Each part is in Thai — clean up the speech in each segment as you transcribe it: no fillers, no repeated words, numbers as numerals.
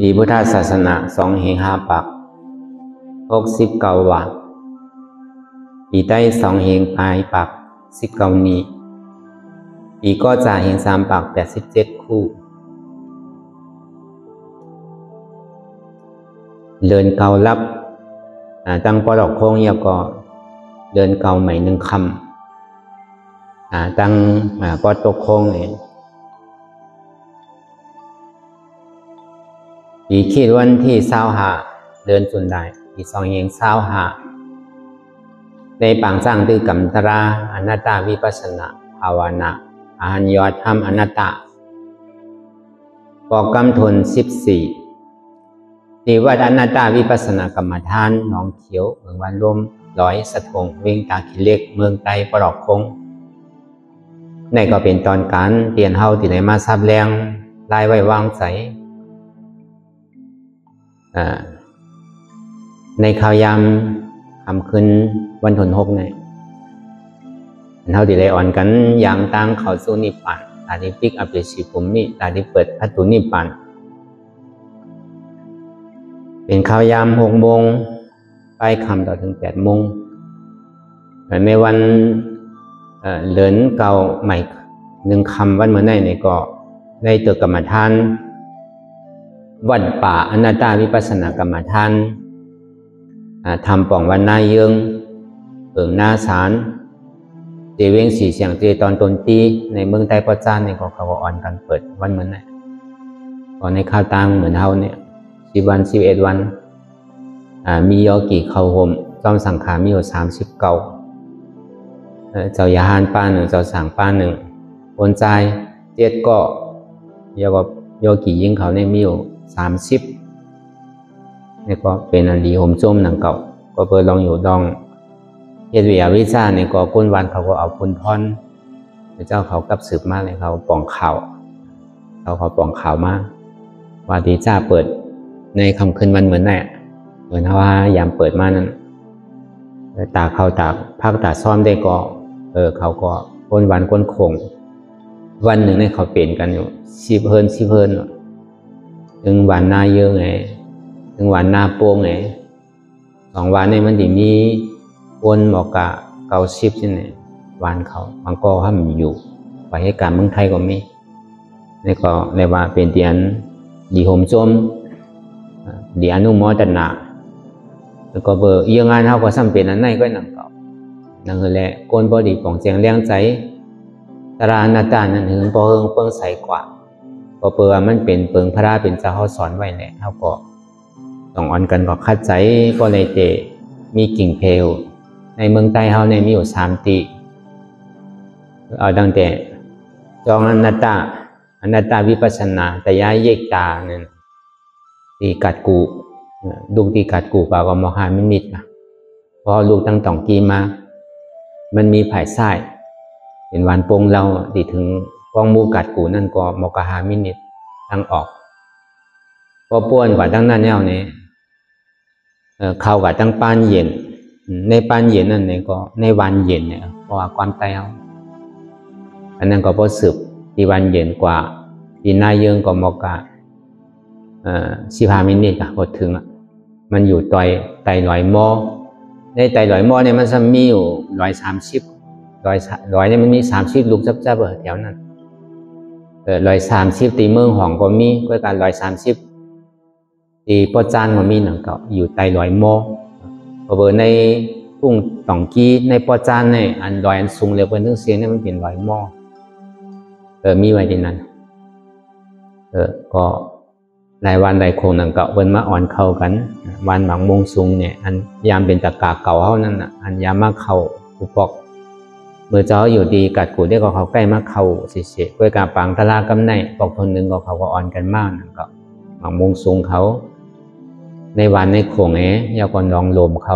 ปีพุทธศาสนา2 ปัก69 วาปีใต้2 ปลายปัก19 นี้ปีก็จะ3 ปัก87 คู่เดินเกาลับตั้งปลอกโค้งเยาก็เดินเกาใหม่1 คำตั้งปอตกโค้งเนี่ยปีคิดวันที่25เดินจุนได้ปี25ในปางสร้างตือกำตราอนัตตาวิปัสสนาภาวนาอาหันยอดธรรมอนัตตาปอกกำทน14ที่วัดอนัตตาวิปัสสนากรรมฐานหนองเขียวเมืองวันลมร้อยสะทงเวียงตาขี้เล็กเมืองไตปลอกคงในก็เป็นตอนการเปลี่ยนเฮาที่ไหนมาซับแรงลายไว้วางใสในข่าวยามคำคืนวันทน6เนี่ยเท่าที่ได้อ่อนกันอย่างตั้งเข้าสู่นิพพานตาที่ปิกอัปเดชิภูมิตาที่เปิดประตูนิพพานเป็นข่าวยาม6 โมงไปคำต่อถึง8 โมงในวันเดินเก่าใหม่1 คำวันเมื่อไหร่เนี่ยก็ได้เจอกรรมฐานวัดป่าอนัตตาวิปัสสนากรรมฐานทำป่องวันหน้าเยืองเปิงหน้าศาลเจเวงสีเสียงเจตอนต้นปีในเมืองไต้ปอจานเนี่ยก็เขาอ่อนกันเปิดวันเหมือนไหนตอนในข้าวตังเหมือนเฮาเนี่ย10 วัน11 วันมีโยกีเข้าห่มจอมสังขารมีอยู่39เจ้ายาหานป้า1เจ้าสังป้า1คนใจ7ก็โยกียิ่งเขาเนี่ยมีอยู่30นี่ก็เป็นอันดีห่มจมหนังเก่าก็เปิดลองอยู่ดองเฮ็ดวิทยาวิชาเนี่ยก็ก้นวันเขาก็เอาคุณพรเจ้าเขากับสืบมาเลยเขาป่องข่าวเขาป่องข่าวมาว่าดีจ้าเปิดในคำคืนวันเหมือนแน่เหมือนว่ายามเปิดมานั้นตาเขาตาพักตาซ่อมได้ก็เขาก็ก้นวันก้นคงวันหนึ่งเนี่ยเขาเปลี่ยนกันอยู่10 เฮิรนถึงวันหน้าเยอะไงถึงวันหน้าโป้งไง2 วันเนี่ยมันดีมีวนบอกกะ90ใช่ไหมวันเขาบางก็ให้มันอยู่ไปให้การเมืองไทยก็มีนี่ก็เรียกว่าเป็นเดียนดีห่มจมดีอนุโมทนาแล้วก็เบอร์ยังงานเขาก็ซ้ำเป็นอันไหนก็นั่งเก่านั่งแหละก้นบอดีป่องแจงเลี้ยงใจตราหน้าตานั่นถึงพอเฮิงเปิ้งใสกว่าก็เปิดมันเป็นเปิงพระเป็นเจ้าเขาสอนไว้แหละเขาก็ต้องอ่อนกันก็คัดใจก็เลยเตมีกิ่งเพลในเมืองใต้เขาเนี่ยมีอยู่3 ตีเอาตั้งแต่จองอนัตตาวิปัสสนาแต่ย้ายเยกตาเนี่ยตีกัดกูลูกตีกัดกูปากก็มหามินิตนะพอลูกตั้งต่องกีมามันมีผายไส้เป็นวันปงเราตีถึงกองมูกัดกูนั่นก็มกหามินิตตั้งออกพอป้วนกว่าตั้งนั้นเนี่ยเข้ากับตั้งปานเย็นในปานเย็นนั่นเนี่ยก็ในวันเย็นเนี่ยเพราะว่าความตายเอาอันนั้นก็พอสืบที่วันเย็นกว่าที่หน้าเยืองก็มกะ15 มินิก็พอถึงมันอยู่ไตลอยหม้อในไตลอยหม้อเนี่ยมันมีอยู่130เนี่ยมันมี30 ลูกจับแถวนั้น130ตีเมืองห้องก็มีก็การ130ตีปอจานก็มีหนังเก่าอยู่ไตลอยหม้อพอเบอร์ในทุ่งต่องกี้ในปอจานเนี่ยอันลอยอันสูงเร็วเป็นเรื่องเสียงเนี่ยมันเป็นลอยหม้อมีไว้ที่นั้นก็รายวันรายโคงหนังเก่าเพิ่นมาอ่อนเข้ากันวันบางมงสูงเนี่ยอันยามเป็นตะกาเก่าเฮานั่นน่ะอันยามมาเข้าอุปกเมื่อเจ้าอยู่ดีกัดกูได้ก็เขาใกล้มาเข้าเสียๆด้วยการปังตะลากำในปอกทนหนึ่งก็เขาก็อ่อนกันมากนั่นก็บางมงสูงเขาในวันในโขงยาวก็นองลมเขา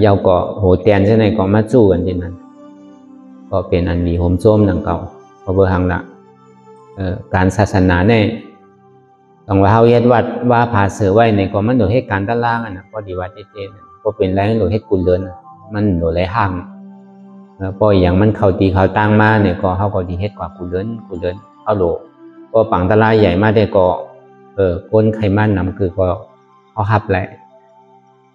ยาวก็โหเตียนใช่ไหมก็มาจู้กันที่นั้นก็เป็นอันดีโฮมโจมหนังเก่าพอเบอร์หังละการศาสนาเนี่ยต้องว่าเฮาเฮ็ดวัดว่าผาเสือไว้ในก็มันโดยเหตุการณ์ตะล่างนะก็ดีว่าเจนก็เป็นแรงโดยเหตุกุลเดินมันโดยไรห้างพออย่างมันเข้าตีเข้าตังมาเนี่ยก็เฮาก็ดีเฮ็ดกว่ากุลเดินเข้าโลก็ปังตะลายใหญ่มาได้ก็ ก้นไขมันนำคือก็เขาหับแหละ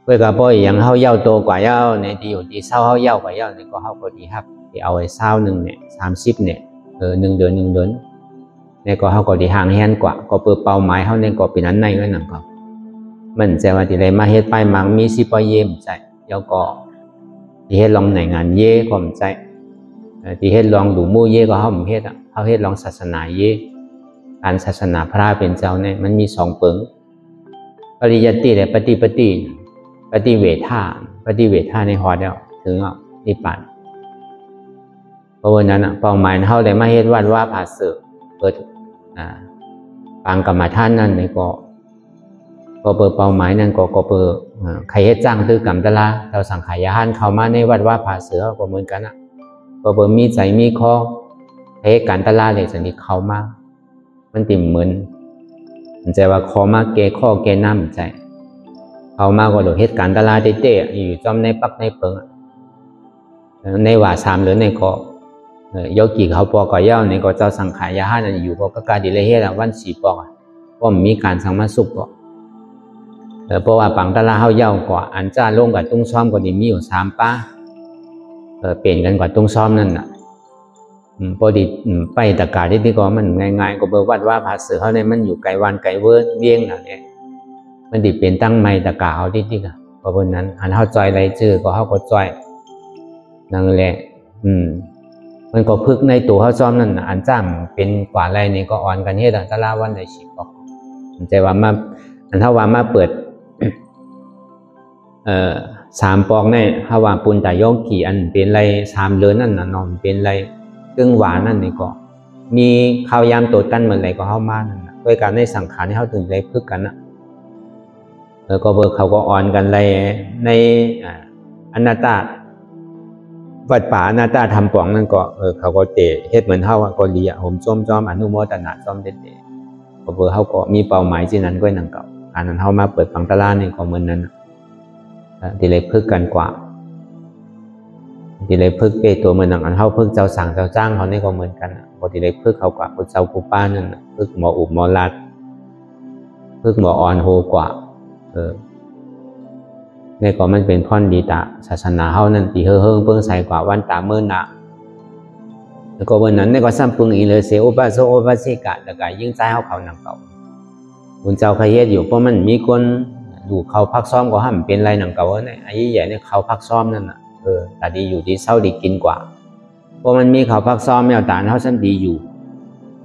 เพื่อกับพ่ออย่างเขาเย้าโตกว่าเย้าในที่อยู่ที่เศร้าเขาเย้ากว่าเย้าเนี่ยก็เขาก็ดีครับที่เอาไว้เศร้าหนึ่งเนี่ย30เนี่ย1 เดือนเนี่ยก็เขาก็ดีห่างแหนกว่าก็เปิดเป้าหมายเขาเนี่ยก็เป็นอันในก็หนังก็มันจะว่าที่ไรมาเฮ็ดไปมังมีสิปเย่มใจแล้วก็ที่เฮ็ดลองในงานเย่ก็มใจที่เฮ็ดลองดูมู่เย่ก็เขาเฮ็ดเขาเฮ็ดลองศาสนาเย่การศาสนาพระเป็นเจ้าเนี่ยมันมี2 เปิงปริยัติและปฏิเวทาในหอเดียวถึงนิพพานเพราะวันนั้นเป้าหมายเขาได้มาเฮ็ดวัดว่าผาเสือเปิดปางกรรมฐานนั่นในก็เปิดเป้าหมายนั่นก็เปิดใครเฮ็ดจ้างตื้อกรรมตะลาเราสังขายานเข้ามาในวัดว่าผาเสือก็เหมือนกันก็เปิดมีใจมีข้อใครเฮ็ดการตะลาเลยสันนิเข้ามามันติ่มเหมือนใจว่าคอมาเกข้อเกน้ำใจเขามาก็หลงเหตุการณ์ตลาดเต้ๆอยู่จอมในปักในเปิงในว่า3 เดือนในก็ยกกี่เขาปอกก็เย้าในก็เจ้าสังขายานั่นอยู่ก็การดีเลยเฮ็ดวัน4 ปอกว่ามีการสังมาสุกก็เพราะว่าปังตลาดเฮาเย้ากว่าอันจ้าลงกับตุ้งซ้อมก็ดีมีอยู่3 ป้าเปลี่ยนกันกว่าตุ้งซ้อมนั่นน่ะพอดีไปตะกาที่ก็มันง่ายๆก็เบอร์วัดว่าผาเสือเขาเนี่ยมันอยู่ไกลวันไกลเวิร์ดเวียงเนี่ยมันดิเป็นตั้งไม้ตะกาเอาที่ก็เพราะบนนั้นอันเขาจอยอะไรเจอก็เขาก็จอยนั่นแหละมันก็พึกในตัวเขาซ้อมนั่นอันจ้ามเป็นกว่าอะไรนี่ก็อ่อนกันเฮ็ดตะลาวันได้10 ปอกใจว่ามาอันเท่าว่ามาเปิด3 ปอกในเท่าว่าปุนตายกกี่อันเป็นไร3 เดือนนั่นน่ะนอนเป็นไรเครื่องหวานนั่นนี่ก็มีข้าวยามตัวกันเหมือนไรก็เข้ามานั่นด้วยการได้สังขารที่เขาถึงได้พึกกันก็เบอร์เขาก็อ่อนกันเลยในอนัตตาวัดป่าอนัตตาทำป่องนั่นก็เขาก็เตะเฮ็ดเหมือนเท่าก็ดีผมจอมอนุโมทนาจอมเด็ดก็เบอร์เขาก็มีเป้าหมายที่นั้นก็นั่งเก่าอันนั้นเขามาเปิดปังตลาดนี่ก็เหมือนนั้นที่เลยพึกกันกว่าที่เลยพึกเปตัวเหมือนอันเขาพึกเจ้าสั่งเจ้าจ้างเขานี่ก็เหมือนกันพอที่เลยพึกเขากว่าเจ้าปูป้านั่นพึกหมออุบหมอลัดพึกหมออ่อนโหกว่านี่ก็มันเป็นพรดีตาศาสนาเฮานั่นที่เฮิงเพิ่งใส่กว่าวันตาเมื่อนะแล้วก็วันนั้นนี่ก็ซ้ำปึงอีเลยเสียอุปาโสอุปาสิกะแล้วก็ยิ่งใจเฮาเขาหนังเก่าคุณเจ้าใครเฮ็ดอยู่เพราะมันมีคนดูเขาพักซ้อมก็ห้ามเป็นไรหนังเก่าเนี่ยไอ้ใหญ่เนี่ยเขาพักซ้อมนั่นน่ะแต่ดีอยู่ดีเศร้าดีกินกว่าเพราะมันมีเขาพักซ้อมแมวตาเฮาซ้ำดีอยู่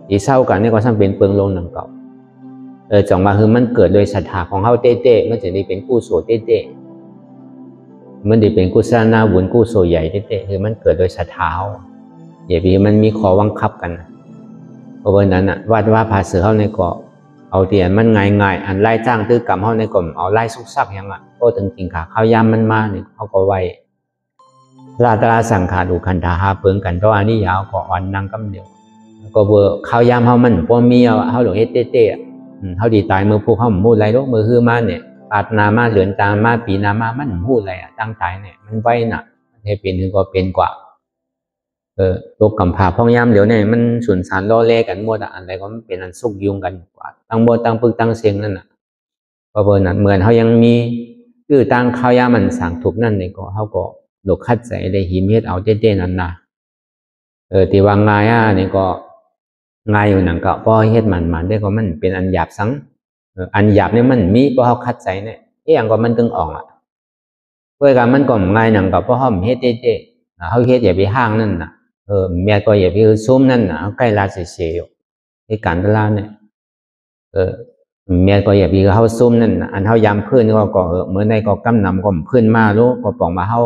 ดีเศร้ากันนี่ก็ซ้ำเป็นเปิงลงหนังเก่าจังว่าคือมันเกิดโดยศรัทธาของเฮาเต้ๆมันจะได้เป็นกุศลเต้ๆมันได้เป็นกุศลนาบุญกุศลใหญ่เต้ๆคือมันเกิดโดยศรัทธาอย่าพี่มันมีขอวังคับกันเพราะวันนั้นวัดว่าผาเสือเฮาในเกาะเอาเตียนมันง่ายอันไล่จ้างตื้อกรรมเฮาในกลุ่มเอาไล่ซุกซักยังก็ถึงจริงค่ะข้าวยามมันมาเนี่ยเขาก็ไว้ลาตราสังขาดูคันธาหาเปิงกันตัวอันนี้ยาวก็อ่อนนั่งกำเดียวก็เบอร์ข้าวยามเฮามันพอมีเฮาหลงเฮ็ดเต้ๆเขาดีตายมือผู้เขาพูดอะไรลูกมือคือมาเนี่ยปาดนามาเหลือนตามาปีนามามันพูดอะไรตั้งใจเนี่ยมันไว้น่ะให้เป็นถึงก็เป็นกว่าโรคกำพร้าพ่องย่ำเดี๋ยวเนี่ยมันสูญสารล่อเล่กันหมดอะไรก็มันเป็นอันสุกยุงกันกว่าตั้งโบตั้งปึกตั้งเสียงนั่นเพราะเบอร์นั้นเหมือนเขายังมีคือตั้งข้าวยามันสั่งถูกนั่นเนี่ยก็เขาก็หลกคัดใจได้หิมเฮ็ดเอาเต้ๆนั่นนะที่วางงายเนี่ยก็ง่ายอยู่หนังก็พอเฮ็ดมันได้ก็มันเป็นอันหยาบสังอันหยาบเนี่ยมันมีพอเขาคัดใจเนี่ยอย่างก็มันตึงอ่องเพื่อการมันก็ง่ายหนังก็พอเขาเฮ็ดเต้ๆเขาเฮ็ดอย่าไปห้างนั่นน่ะเมียก็อย่าไปซุ่มนั่นเขาใกล้ลาเสียอยู่ในการตลาดเนี่ยเมียก็อย่าไปเขาซุ่มนั่นอันเขายำพื้นก็เมื่อในก็กำนำก็พื้นมาลูกก็ป่องมาเขา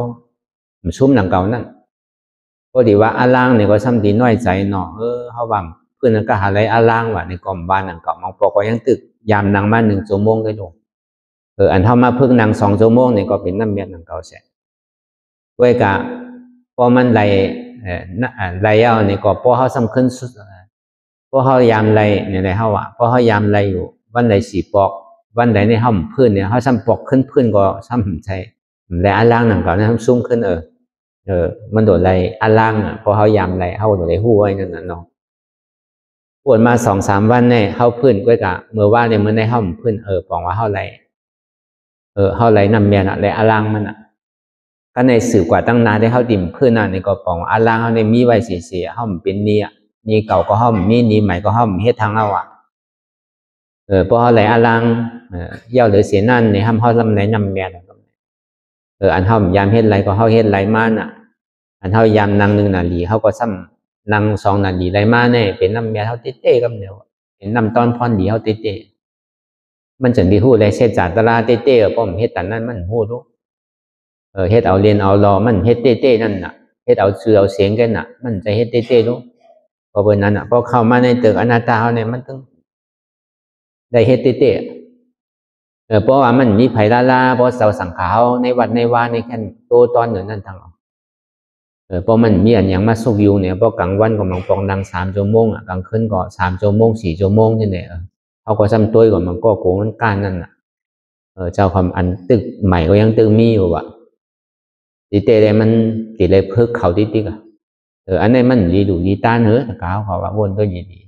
ซุ่มหนังเก่านั่นก็ดีว่าอาล่างเนี่ยก็ซ้ำดีน้อยใจเนาะเขาว่าเพื่อนก็หาอะไรอาล่างว่าในกล่อมบ้านหนังเก่ามองปอกก็ยังตึกยามนางมา1 ชั่วโมงได้ดูอันเท่ามาพึ่งนาง2 ชั่วโมงเนี่ยก็เป็นน้ำเมียหนังเก่าเสียด้วยกะพอมันไรเอาเนี่ยก็พอเขาสำคัญสุดพอเขายามไรเนี่ยไรเขาพอเขายามไรอยู่วันใด4 ปอกวันใดในห้องพื้นเนี่ยเขาซ้ำปอกขึ้นพื้นก็ซ้ำใช่และอาล่างหนังเก่าเนี่ยซุ้มขึ้นมันโดดไรอาล่างพอเขายามไรเขาโดดไรหู้ไว้นั่นน่ะเนาะ ปวดมา2-3 วันเนี่ยเข้าพื้นก็กะเมื่อว่าเนี่ยมันได้เข้าพื้นปองว่าเข้าไรเข้าไรนำเมียน่ะไรอลังมันอ่ะก็ในสื่อกว่าตั้งนานได้เข้าดิ่มพื้นน่ะในก็ปองอลังเขาในมีไว้เสียเข้าเป็นนี่เก่าก็เข้ามีนี่ใหม่ก็เข้าเฮ็ดทางเอาอ่ะเพราะเขาไรอลังเย่าหรือเสียนั่นเนี่ยห้ามเข้าลำไหนนำเมียอันเข้ายามเฮ็ดไรก็เข้าเฮ็ดไรมาน่ะอันเข้ายามนางหนึ่งนาลีเขาก็ซ้ำนาง2 นาลีไรมาเนี่ยเป็นน้ำเมียเขาเต้ๆกับเดียวเป็นน้ำตอนพรดีเขาเต้ๆมันจะดีหู้เลยเช็ดจากตลาดเต้ๆป้อมเฮ็ดแต่นั้นมันหู้รู้เฮ็ดเอาเรียนเอารอมันเฮ็ดเต้ๆนั่นน่ะเฮ็ดเอาชื่อเอาเสียงกันน่ะมันจะเฮ็ดเต้ๆรู้เพราะเบอร์นั้นน่ะพอเข้ามาในตึกอนาตาเขาเนี่ยมันต้องได้เฮ็ดเต้ๆเพราะว่ามันมีไผลาเพราะเสาสังขารในวัดในวาในแค่โตตอนเหนือนั่นทางเพราะมันมีอันอย่างมาสุกอยู่เนี่ยเพราะกลางวันก็มังปองดัง3 ชั่วโมงกลางคืนก็3 ชั่วโมง4 ชั่วโมงที่เนี่ยเขาก็ซ้ำตัวก่อนมันก็โกงมันก้านนั่นน่ะเจ้าความอันตึกใหม่ก็ยังตึกมีอยู่ว่ะตีเตะเลยมันตีเลยเพิกเขาติ๊กอ่ะอันนี้มันรีดูดีต้านแต่เขาว่าวนตัวดี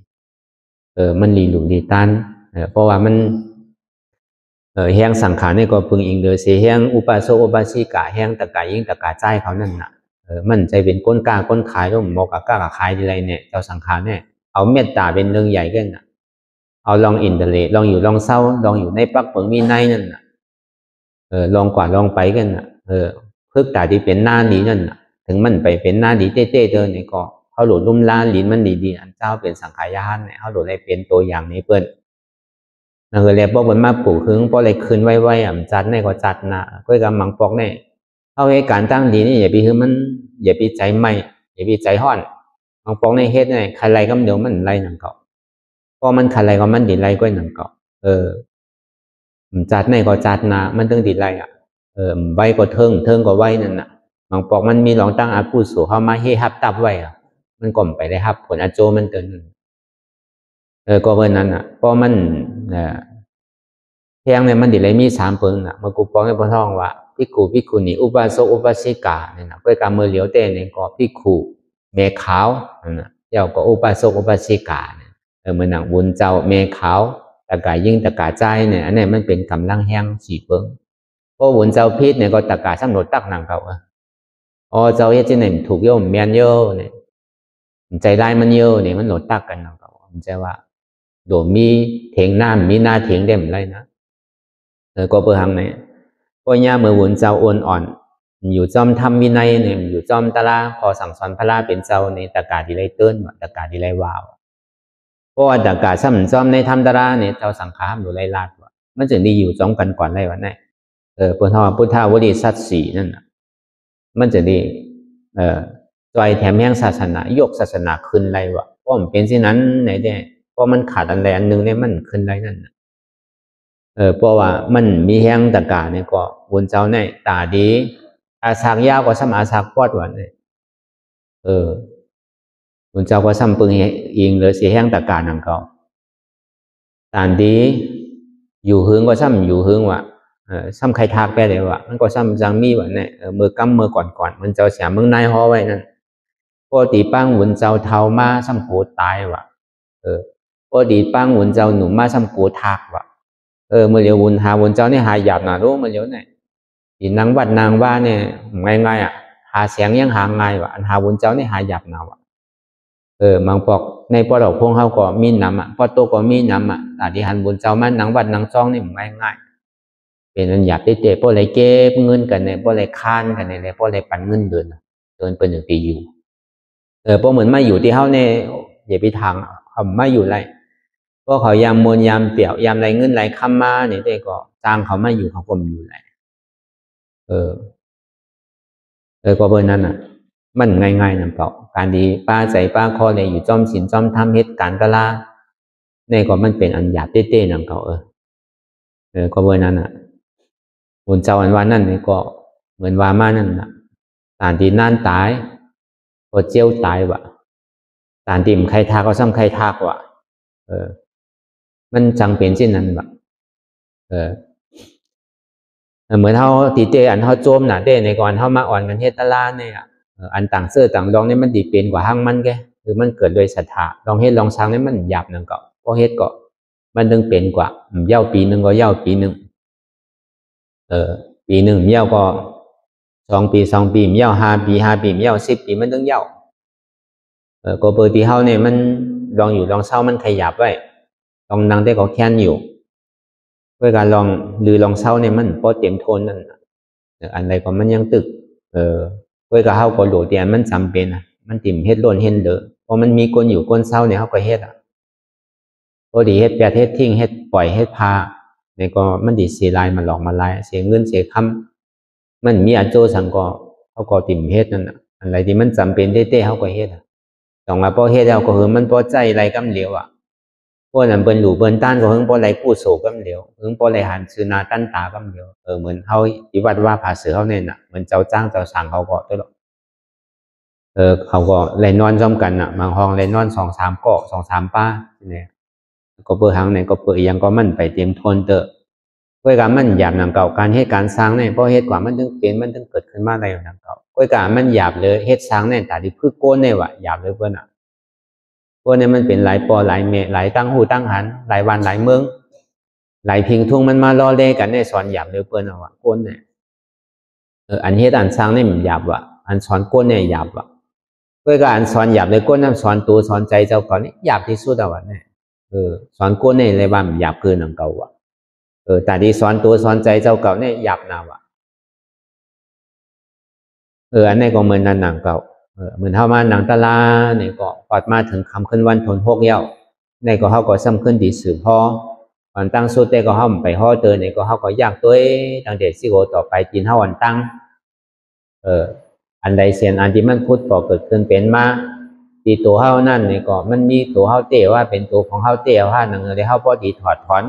มันรีดูดีต้านเพราะว่ามันแห้งสังขารนี่ก็พึงอิงเลยเสียแห้งอุปาโสอุปาสิกะแห้งตะกายยิ่งตะกาใจเขานั่นน่ะมันใจเป็นก้นกล้าก้นขายต้องบอกกล้าขายอะไรเนี่ยเจ้าสังขารเนี่ยเอาเมตตาเป็นเรื่องใหญ่กันน่ะเอาลองอินเทอร์เน็ตลองอยู่ลองเศร้าลองอยู่ในปักเปิงมีในนั่นน่ะลองกว่าลองไปกันน่ะพึกตาที่เป็นหน้านี้นั่นน่ะถึงมันไปเป็นหน้าดีเต้ๆเดินนี่ก็เขาหลุดลุ่มล้านลิ้นมันดีๆอันเจ้าเป็นสังขารยานเนี่ยเขาหลุดได้เป็นตัวอย่างนี้เปิ้นนั่นก็เลยบอกมันมาปลูกหึงเพราะอะไรคืนไว้ๆจัดในก็จัดนะก็กำมังปอกเนี่ยเอาให้การตั้งดีนี่อย่าไปคือมันอย่าไปใจไหมอย่าไปใจห้อนมังปองในเฮ็ดเนี่ยใครไรก็เดี๋ยวมันไรหนังเก่าเพราะมันใครไรก็มันดีไรก็หนังเก่าจัดในก็จัดนะมันต้องดีไรอ่ะไว้ก็เทิงก็ไว้นั่นน่ะมังปอกมันมีหลองตั้งอากูสู่เข้ามาเฮฮับตับไว้อ่ะมันก่อมไปได้ครับผลอาโจมันเตือนก็เมื่อนั้นอ่ะเพราะมันแพงเนี่ยมันดีไรมี3 เปิงน่ะมากูปองให้พ่อท่องว่าพิกูนี่อุปาโสอุปาสิกาเนี่ยนะก็การมือเหลียวเต้เนี่ยก็พิกูเมขาวนะเจ้าก็อุปาโสอุปาสิกาเนี่ยเหมือนหนังบุญเจ้าเมขาวตะกายยิ่งตะกาใจเนี่ยอันนี้มันเป็นกำลังแห้ง4 เปิงเพราะบุญเจ้าพิษเนี่ยก็ตะกาซ้ำหนดตักหนังเก่าเจ้าเฮ็ดที่ไหนถูกโยมเมียนเยอะเนี่ยใจร้ายมันเยอะเนี่ยมันหนดตักกันหนังเก่ามันจะว่าโดมีเถียงน้ำมีหน้าเถียงเด่มไรนะก็เปิดหังเนี่ยก็ย่าเมื่อวุนเจ้าอ่อนอยู่จอมทำวินัยเนี่ยอยู่จอมตะลาพอสั่งสอนพระราเป็นเจ้าในตะกาดีไรเติ้นตะกาดีไรวาวเพราะว่าตะกาซ้ำจอมในธรรมตะลาเนี่ยเจ้าสังขารอยู่ไรลาดว่ามันจึงดีอยู่จอมกันก่อนไรวะเนี่ยพุทธาวลีสัตสีนั่นน่ะมันจะดีจอยแถมแห่งศาสนายกศาสนาขึ้นไรวะเพราะมันเป็นเช่นนั้นไหนเนี่ยเพราะมันขาดอันใดอันหนึ่งเนี่ยมันขึ้นไรนั่นน่ะเพราะว่ามันมีแห้งตะกาเนี่ยก็บุญเจ้าเนี่ยตาดีอาสากยาวก็ซ้ำอาสากปอดวันเนี่ยบุญเจ้าก็ซ้ำปึงอิงหรือเสียแห้งตะกาหนังเก่าตาดีอยู่หึงก็ซ้ำอยู่หึงว่ะซ้ำใครทากไปเลยว่ะมันก็ซ้ำจังมีว่ะเนี่ยมือกำมือก่อนมันเจ้าเสียเมืองนายฮอไว้นั่นปกติปังบุญเจ้าเท้ามาซ้ำโกตายว่ะปกติปังบุญเจ้าหนุ่มมาซ้ำโกทากว่ะเมื่อเดี๋ยววุนหาวุนเจ้าเนี่ยหาหยาบหนารู้มาเดี๋ยวเนี่ยที่นางวัดนางว่าเนี่ยง่ายหาเสียงยังหาง่ายวะอันหาวุนเจ้าเนี่ยหาหยาบหนาวบางปอกในปอดอกพงเขาก็มีน้ำปอโตก็มีน้ำแต่ที่หันวุนเจ้ามันนางวัดนางจ้องนี่ง่ายเป็นอันหยาบเตะเพราะอะไรเก็บเงินกันเนี่ยเพราะอะไรค้านกันเนี่ยเพราะอะไรปั่นเงินเดือนเป็น1 ปีอยู่เพราะเหมือนมาอยู่ที่เขาเนี่ยอย่าไปทางเขาไม่อยู่ไรเพราะเขายามมวลยามเปี่ยวยามไรเงินไรคำมาเนี่ยได้ก็จ้างเขาไม่อยู่เขาก็มีอยู่ไรก็เบอร์นั้นมันง่ายๆนั่นเปล่าการดีป้าใจป้าคอเลยอยู่จอมศีลจอมทำเฮ็ดการตะลาเนี่ยก็มันเป็นอันหยาบเต้ๆนั่นเปล่าก็เบอร์นั้นบุญเจ้าอันว่านั่นนี่ก็เหมือนว่ามานั่นตานดีนั่นตายก็เจียวตายวะตานดิมใครทาก็ซ้ำใครทากวะมันจังเป็นเช่นนั้นแบบเหมือนเขาตีเตอันเขาโจมหนาเต้ในก่อนเขามาอ่อนกันเฮตตาลาเนี่ยอันต่างเสื้อต่างรองนี่มันดีเป็นกว่าห้างมันแก คือมันเกิดโดยศรัทธาลองเฮ็ดลองสร้างนี่มันหยาบนั่นก็พอเฮ็ดก็มันถึงเป็นกว่าเย้าปีนึงก็เย้าปีนึงปีนึงเย้าก็2 ปีเย้า5 ปีเย้า10 ปีมันถึงเย้าก็เปิดที่เฮาเนี่ยมันลองอยู่ลองเศร้ามันขยับไว้ลองนั่งได้ก็แค้นอยู่ด้วยการลองหรือลองเศร้าเนี่ยมันพอเต็มโทนนั่นอันใดก็มันยังตึกด้วยการเฮาก็โหลดเตียนมันจำเป็นมันติ่มเฮ็ดล้นเฮ็ดเด้อเพราะมันมีคนอยู่คนเศร้าเนี่ยเฮาก็เฮ็ดพอดีเฮ็ดแปดเฮ็ดทิ้งเฮ็ดปล่อยเฮ็ดพาเนี่ยก็มันดีเสียลายมันหลอกมาลายเสียเงินเสียคำมันมีอาโจสังก็เฮาก็ติ่มเฮ็ดนั่นอันใดที่มันจำเป็นเต้ๆเฮาก็เฮ็ดต้องมาพอเฮ็ดแล้วก็คือมันพอใจไรกำเหลวพวกนั้นเปิ้นหลู่เปิ้นต้านก็เฮิงพอไรกู้โศกำเหลวเฮิงพอไรหันซื้อนาตั้นตากำเหลวเหมือนเฮาที่วัดว่าผาเสือเฮาเนี่ยน่ะเหมือนเจ้าจ้างเจ้าสั่งเขาก็ตลอดเขาก็ไล่นอนซ้อมกันบางห้องไล่นอน2-3เกาะ2-3ป้าเนี่ยก็เปิ้นหังเนี่ยก็เปิ้นอีหยังก็มันไปเต็มทนเตอะก้อยกะมันหยาบนำเก่าการเฮ็ดการสร้างเนี่ยพอเฮ็ดกว่ามันถึงเป็นมันถึงเกิดขึ้นมาได้นำเก่าก้อยกะมันหยาบเลยเฮ็ดสร้างเนี่ยตาที่คือโกนเนี่ยว่าหยาบเลยเพิ่นพวกนี้มันเป็นหลายปอหลายเมหลายตั้งหูตั้งหันหลายวันหลายเมืองหลายพิงทุ่งมันมาล้อเล่กันในสอนหยาบเลยเปิ้นก้นเนี่ยอันเฮ็ดอันสร้างเนี่ยมันหยาบอันสอนก้นเนี่ยหยาบเพื่อการสอนหยาบเลยก้นน้ำสอนตัวสอนใจเจ้าก่อนนี่หยาบที่สุดเนี่ยสอนก้นเนี่ยเลยว่ามันหยาบเกินหนังเก่าแต่ที่สอนตัวสอนใจเจ้าเก่าเนี่ยหยาบนาวอันนี้ก็เหมือนนั่นหนังเก่าเหมือนเฮามาหนังตลาเนี่ยก็ปอดมาถึงคำขึ้นวันทน6เย้าในก็เฮาก็ซ้ำขึ้นดีสืบพ่อก่อนตั้งสุดแต่ก็เฮาไปฮ้อเตอเนี่ยก็เฮาก็ยากตัวตั้งแต่สิโกต่อไปกินเฮาอันตั้งอันใดเสียนอันที่มันพุทธก็เกิดขึ้นเป็นมาที่ตัวเฮานั่นเนี่ยก็มันมีตัวเฮาเตว่าเป็นตัวของเฮาเตว่านั่นเลยเฮาพอดีถอดถอน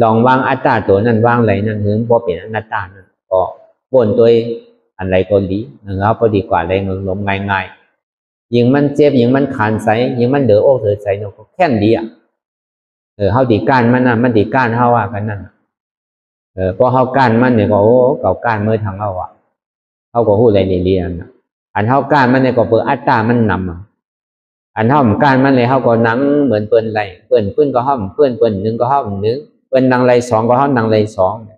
ลองวางอัตตาตัวนั้นวางไหลนั่นถึงบ่เป็นอนัตตานั่นก็บ่นตัวอันไรก็ดีนะครับพอดีกว่าแรงลมง่ายๆยิงมันเจ็บยิงมันขานใสยิงมันเดือดอกเดือดใจเนาะแค่นดีเฮาดีก้านมันมันดีก้านเฮากันนั่นพอเฮาก้านมันเนี่ยก็โอ้เก่าก้านเมื่อทางเฮาเฮาก็ฮู้อะไรเรียนอันเฮาก้านมันเนี่ยก็เปิดอัตตามันนำอันเฮาก้านมันเลยเฮาก็นั่งเหมือนเปิ้นไรเปิ้นก็เฮาเปิ้นนึงก็เฮานึงเปิ้นนั่งไร2ก็เฮานั่งไร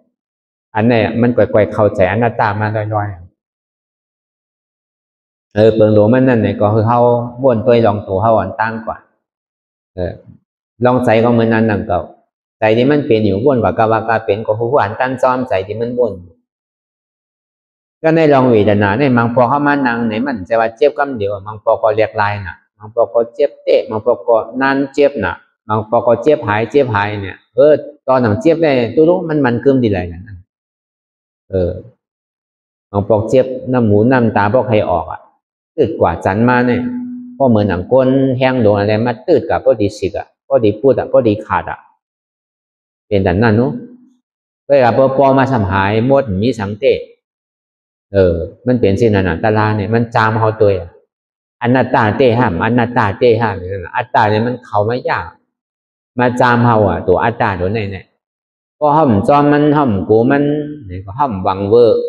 2อันนี้มันก่อยๆเข้าใจอนัตตามาน้อยๆเปิงโลมันนั่นเนี่ยก็คือเฮาบ่นตัวลองตัวเฮาอันตั้งกว่าลองใจก็เหมือนนั้นนั่นก็ใจที่มันเป็นอยู่บ่นกว่ากาวากาเป็นก็ผู้อันตั้งซ้อมใจที่มันบ่นก็ในลองเวทนาในบางพอเฮามานั่งเนี่ยมันจะว่าเจ็บกำเดียวบางพอก็เรียกลายน่ะบางพอก็เจ็บเตะบางพอก็นั่นเจ็บน่ะบางพอก็เจ็บหายเนี่ยตอนหนังเจ็บได้ตู้มันกึมดีไรนั่นบางพอเจ็บน้ำหมูน้ำตาพอใครออกตืดกว่าจันมาเนี่ยพอเหมือนหนังก้นแห้งโดนอะไรมาตืดกับพอดีสิกพอดีพูดพอดีขาดเป็นแต่นั่นนู้เวลาพอมาสัมหายมดมีสังเตมันเป็นสิ่งนั้นตาลาเนี่ยมันจามเขาตัวอนัตตาเตห้ามอนัตตาเตห้ามอัตตาเนี่ยมันเขาไม่ยากมาจามเขาตัวอัตตาตัวไหนเนี่ยพอห้อมจอมมันห้อมกูมันเนี่ยก็ห้อมวังเวอร์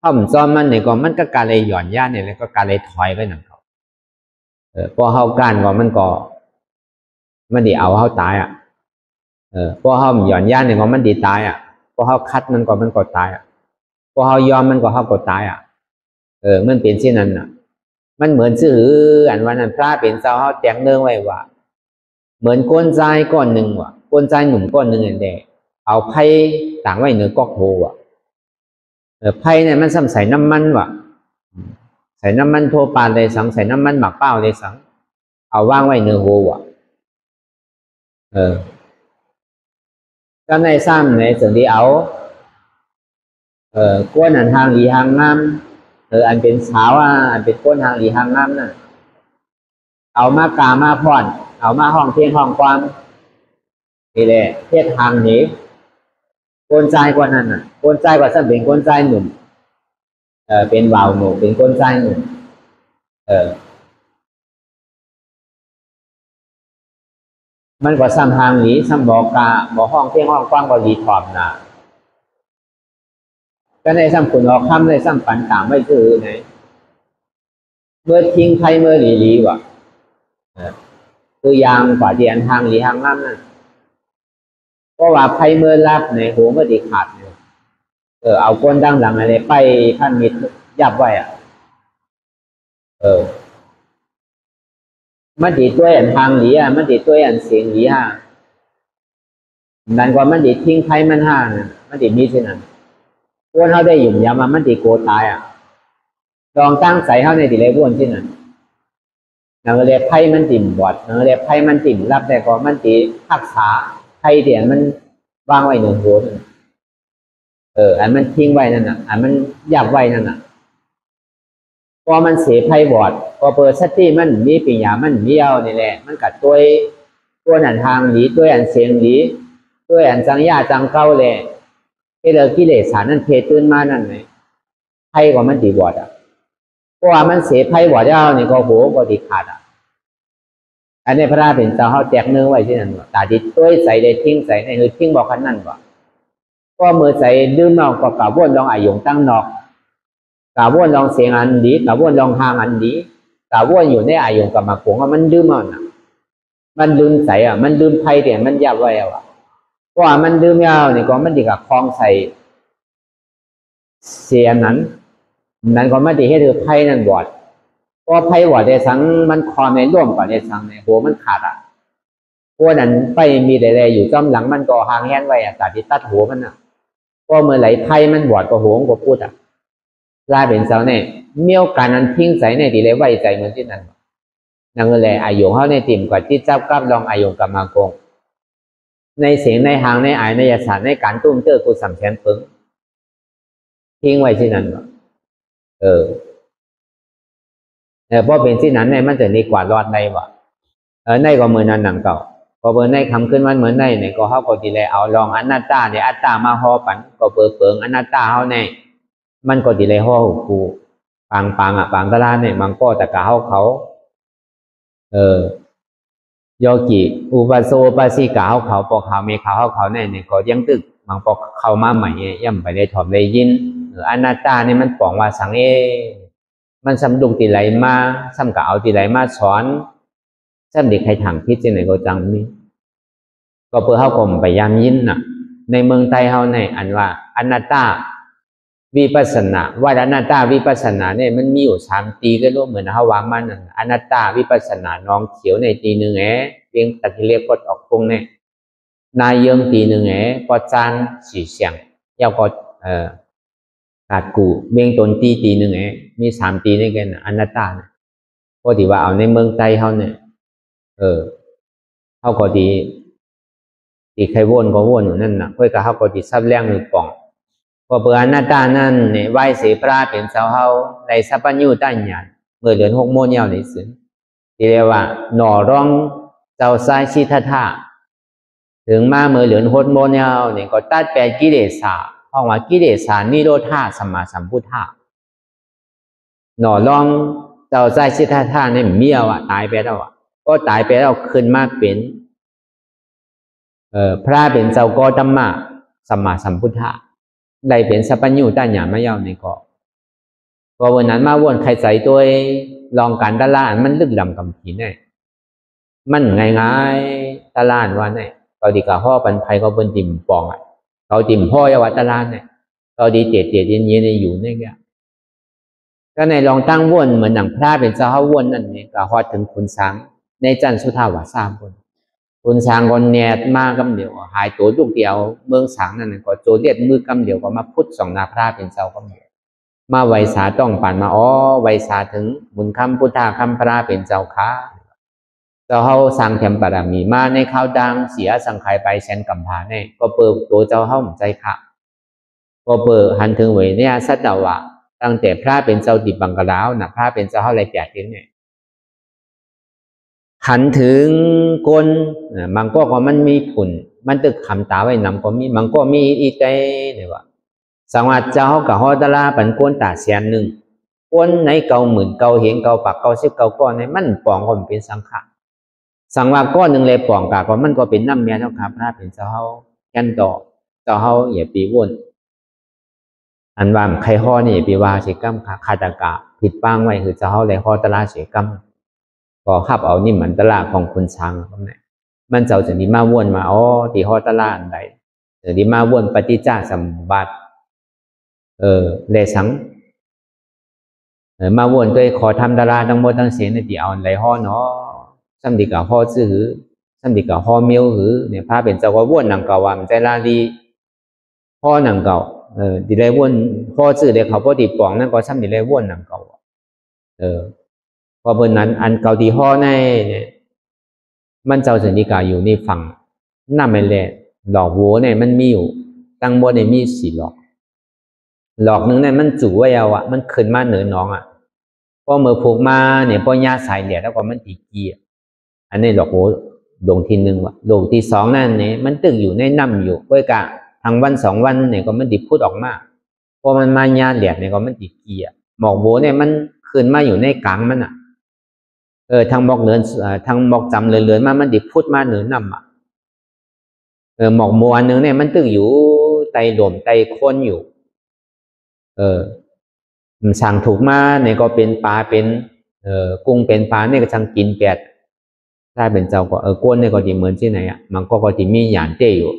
ห้อมจอมมันเนี่ยก็มันก็การเลยหย่อนย่านเนี่ยแล้วก็การเลยถอยไปหนังเขาพอเฮาก้านก็มันก็มันดีเอาเฮาตายพอเฮาหย่อนย่านเนี่ยก็มันดีตายพอเฮาคัดมันก็ตายพอเฮายอมมันก็เฮาก็ตายมันเป็นเช่นนั้นมันเหมือนซื่ออันวันนั้นพระเป็นเจ้าเฮาแต่งเนื่องไว้ว่าเหมือนก้นใจก้อนหนึ่งก้นใจหนุ่มก้อนหนึ่งอย่างเดียวเอาไผ่ต่างไว้เนื้อกอกโหไผ่เนี่ยมันซ้ำใส่น้ำมันใส่น้ำมันโทปานเลยสังใส่น้ำมันหมักเป้าเลยสังเอาว่างไว้เนื้อโหก็ในซ้ำในส่วนที่เอาก้นอันทางหลีหางน้ำอันเป็นสาวอันเป็นก้นทางหลีหางน้ำน่ะเอามากามาพ่อนเอามาห้องเพียงห้องความนี่แหละเทศทางนี้โกนใจกว่านั้นโกนใจกว่าซ้ำเป็นโกนใจหนุ่มเป็นบ่าวหนุ่มเป็นโกนใจหนุ่มมันก็ซ้ำทางหลีซ้ำบอกกาบอกห้องเพียงห้องความก็หลีถอมนะก็ในซ้ำขุนออกคำในซ้ำปันตามไม่คือไหนเมื่อทิ้งใครเมื่อหลี คือยางกว่าเดียนทางหลีทางล่ำนั่นเพราะว่าไพ่เมื่อรับในหัวก็ดีขาดเนี่ยเอาก้นดั้งหลังอะไรไปท่านมิดยับไว้มันดีตัวอันทางหลีมันดีตัวอันเสียงหลีนั่นก็มันดีทิ้งไพ่มันนะมันดีมีเช่นนั้นก้นเขาได้หยุ่มยามันดีโกตายลองตั้งใส่เขาในดีเลยบ้วนเช่นนั้นนังเรียไพ่มันติ่มบอดนังเรียไพ่มันติ่มรับแต่ก็มันตีรักษาไพ่เดียนมันวางไว้หนึ่งหัวอันมันทิ้งไว้นั่นอันมันยับไว้นั่นพอมันเสียไพ่บอดพอเปิดสติมันมีปิญญามันเบี้ยวนี่แหละมันกัดตัวหนันทางหลีตัวอันเสียงหลีตัวอันจังยาจังเก้าเลยที่เรากิเลสานั่นเพตื่นมานั่นไงไพ่ก็มันตีบอดเพราะว่ามันเสียไพ่บอดเจ้านี่ก็โหก็ดีขาดอันนี้พระราเป็นเจ้าเขาแจกเนื้อไว้ที่นั่นตาดิตัวใส่ได้ทิ้งใส่ในคือทิ้งบอกขันนั่นก็เมื่อใส่ดื่มเมาก็กล่าวว่นลองอายุตั้งนอกกล่าวว่นลองเสียงอันดีกล่าวว่นลองทางอันดีกล่าวว่นอยู่ในอายุกับมาผงมันดื่มเมาน่ะมันลืมใส่มันลืมไพ่เดี๋ยมันยับไว้เพราะว่ามันดื่มยาวนี่ก็มันดีกับคลองใส่เสียนั้นก็ไม่ดีให้เธอไพ่นั่นบอดเพราะไพ่บอดในสังมันคอในร่วมกว่าในสังในหัวมันขาดพวกนั้นไปมีแต่แลอยู่จ้อมหลังมันก็หางแห้งไว้แต่ที่ตัดหัวมันก็เมื่อไหร่ไพ่มันบอดก็หัวก็พูดลาเป็นเสาเนี่ยเมี่ยวการนั้นทิ้งใส่ในที่เลยไว้ใจเหมือนที่นั่นนั่งเลยอายุเขาในติ่มกว่าที่เจ้ากับลองอายุกับมากงในเสียงในหางในอายในยาสารในการตุ้มเจอกูสัมแสนปึ้งทิ้งไว้ที่นั่นเพราะเป็นที่นั้นเนี่ยมันจะดีกว่ารอดได้บ่ในก็เหมือนนั้นหนังเก่าพอเบอร์ในคำขึ้นมันเหมือนในเนี่ยก็เขาก็ดีเลยเอาลองอนัตตาเนี่ยอัตตามาห่อปันก็เปิงอนัตตาเขาเนี่ยมันก็ดีเลยห่อหูกูปังปังกะลาเนี่ยมันก็แต่กะเขาโยกิอุปโสปสิกาเขาปอกเขาเมเขาเนี่ยก็ยังตึกมันปอกเข้ามาใหม่ย่ำไปได้ถอมได้ยินอนัตตาเนี่ยมันปองว่าสังมันสำดุกตีไหลมาซ้ำกับเอาตีไหลมาสอนซ้ำเด็กใครถังพิษที่ไหนก็จังนี่ก็เพื่อเขากลมไปยามยินในเมืองไทยเขาในอันว่าอนัตตาวิปัสสนาว่าอนัตตาวิปัสสนาเนี่ยมันมีอยู่3 ตีก็รู้เหมือนเขาวางมันอนัตตาวิปัสสนาน้องเขียวในตีหนึ่งเรียงตัดที่เรียกกดออกตรงเนี่ยนายเยิงตีหนึ่งก็จานสีเสียงยาวก็ขาดกูเบียงตนตีหนึ่งมี3 ตีนี่กันอนัตตาเนี่ยก็ดีว่าเอาในเมืองไทยเขาเนี่ยเขาก็ดีใครวนก็วนอยู่นั่นเพื่อกับเขาก็ดีซับแรงหรือป่องพอเปิดอนัตตานั่นเนี่ยไหวเสพราเป็นเจ้าเขาในสัพพัญญูตั้งหยาดเมื่อเดือน6 โมงเยาในสื่อที่เรียกว่าหน่อร้องเจ้าสายชิทธาถึงมาเมื่อเดือน6 โมงเยาเนี่ยก็ตัดแปดกิเลสห้องว่ากิเลสนิโรธาสัมมาสัมพุทธะหน่อร้องเจ้าสายชิทธาเนี่ยเมียวตายไปแล้วก็ตายไปแล้วขึ้นมาเป็นพระเป็นเจ้าก็ธรรมะสัมมาสัมพุทธะได้เป็นสัพพัญญูตั้งหยาดไม่ยาวในก็วันนั้นมาวนใครใส่ตัวลองการตลาดมันลึกลำกำผีเนี่ยมันง่ายตลาดว่าเนี่ยเขาดีกับพ่อปันไพเขาเป็นติ่มปองเขาติ่มพ่อยาวัตลาดเนี่ยเขาดีเจ็ดเย็นในอยู่เนี่ยก็ในลองตั้งวนเหมือนหนังพระเป็นเจ้าเขาวนนั่นเนี่ยก็ฮอดถึงขุนช้างในจันทร์สุทาวาสามคนคุณช้างคนเนี่ยมากำเดียวหายตัวลูกเดียวเมืองช้างนั่นก็โจเลียดมือกำเดียวก็มาพุทธสองนาพระเป็นเจ้ากำเดียวมาไวสาต้องปั่นมาไวสาถึงบุญคำพุทธาคำพระเป็นเจ้าค้าเจ้าเขาสร้างเทมปรามีมาในข้าวดังเสียสังขายไปเช่นกำพาเนี่ยก็เปิดตัวเจ้าเขาใจค่ะก็เปิดหันถึงเวเนี่ยสัตว์ว่าตั้งแต่พระเป็นเจ้าดิบบังกะลาวนะพระเป็นเจ้าเขาไรแปดเนี่ยหันถึงก้นบางก็มันมีผุนมันตึกคำตาไว้นำก็มีบางก็มีอีเต้เนี่ยว่าสังวัตเจ้ากับฮอดลาปันก้นตาเสียนหนึ่งก้นในเก่าหมื่นเก่าเห็นเก่าปากเก่า10 เก่าก้อนในมันปองก็เป็นสังขะสังวัตก้อนหนึ่งเลยปองกาก็มันก็เป็นน้ำเมียเท่าครับพระเป็นเจ้าเขาแก่นต่อเจ้าเขาอย่าปีวนอันว่าใครห่อนี่ปีว่าเสกัมขาตากะผิดป้างไว้คือเจ้าเขาเลยห่อตลาเสกัม ก็ขับเอานี่เหมือนตลาดของคุณช้างครับเนี่ยมันเจ้าจะดีมาวนมาอ๋อที่ฮอตลาดใดจะดีมาวนปฏิจจสมุปบาทเลยสังมาวนก็ขอทำตลาดทั้งหมดทั้งเสียในที่เอาไหลห่อเนาะซ้ำดีกับห่อซื้อหือซ้ำดีกับห่อเมียวหือเนี่ยพาเป็นเจ้าว่าวนหนังเก่าว่ามันใจลาดีห่อหนังเก่าดีเลยวนห่อซื้อเลยเขาพอดีปองนั่นก็ซ้ำดีเลยวนหนังเก่าพอเบนนั้นอันเก่าดีห่อในเนี่ยมันเจ้าสันนิกาอยู่ในฝั่งน้าไม่แลหลอกวัวเนี่ยมันมีอยู่ตั้งบนเนี่ยมี4หลอกนึงเนี่ยมันจู่ไว้เอาอะมันขึ้นมาเหนือน้องอะพอเมื่อผูกมาเนี่ยพอยาสายเหลี่ยแล้วก็มันตีกีอันนี้หลอกวัวดวงที่1ว่ะดวงที่2นั่นเนี่ยมันตึกอยู่ในน้ำอยู่เว้ยกะทางวัน2วันเนี่ยก็มันดิพูดออกมาพอมันมายาเหลี่ยเนี่ยก็มันตีกีอะหมอกวัวเนี่ยมันขึ้นมาอยู่ในกลางมันอะทางหมอกเลือนทางหมอกจำเลือนมามันดิพูดมาเหนือน้ำอะหมอกมัวนึงเนี่ยมันตึกอยู่ไตหลวมไตค้นอยู่สั่งถูกมาเนี่ยก็เป็นปลาเป็นกุ้งเป็นปลาเนี่ยก็ช่างกินแปดถ้าเป็นเจ้าก็ก้นเนี่ยก็ดีเหมือนที่ไหนอ่ะมันก็ดีมีหยานเต้อยู่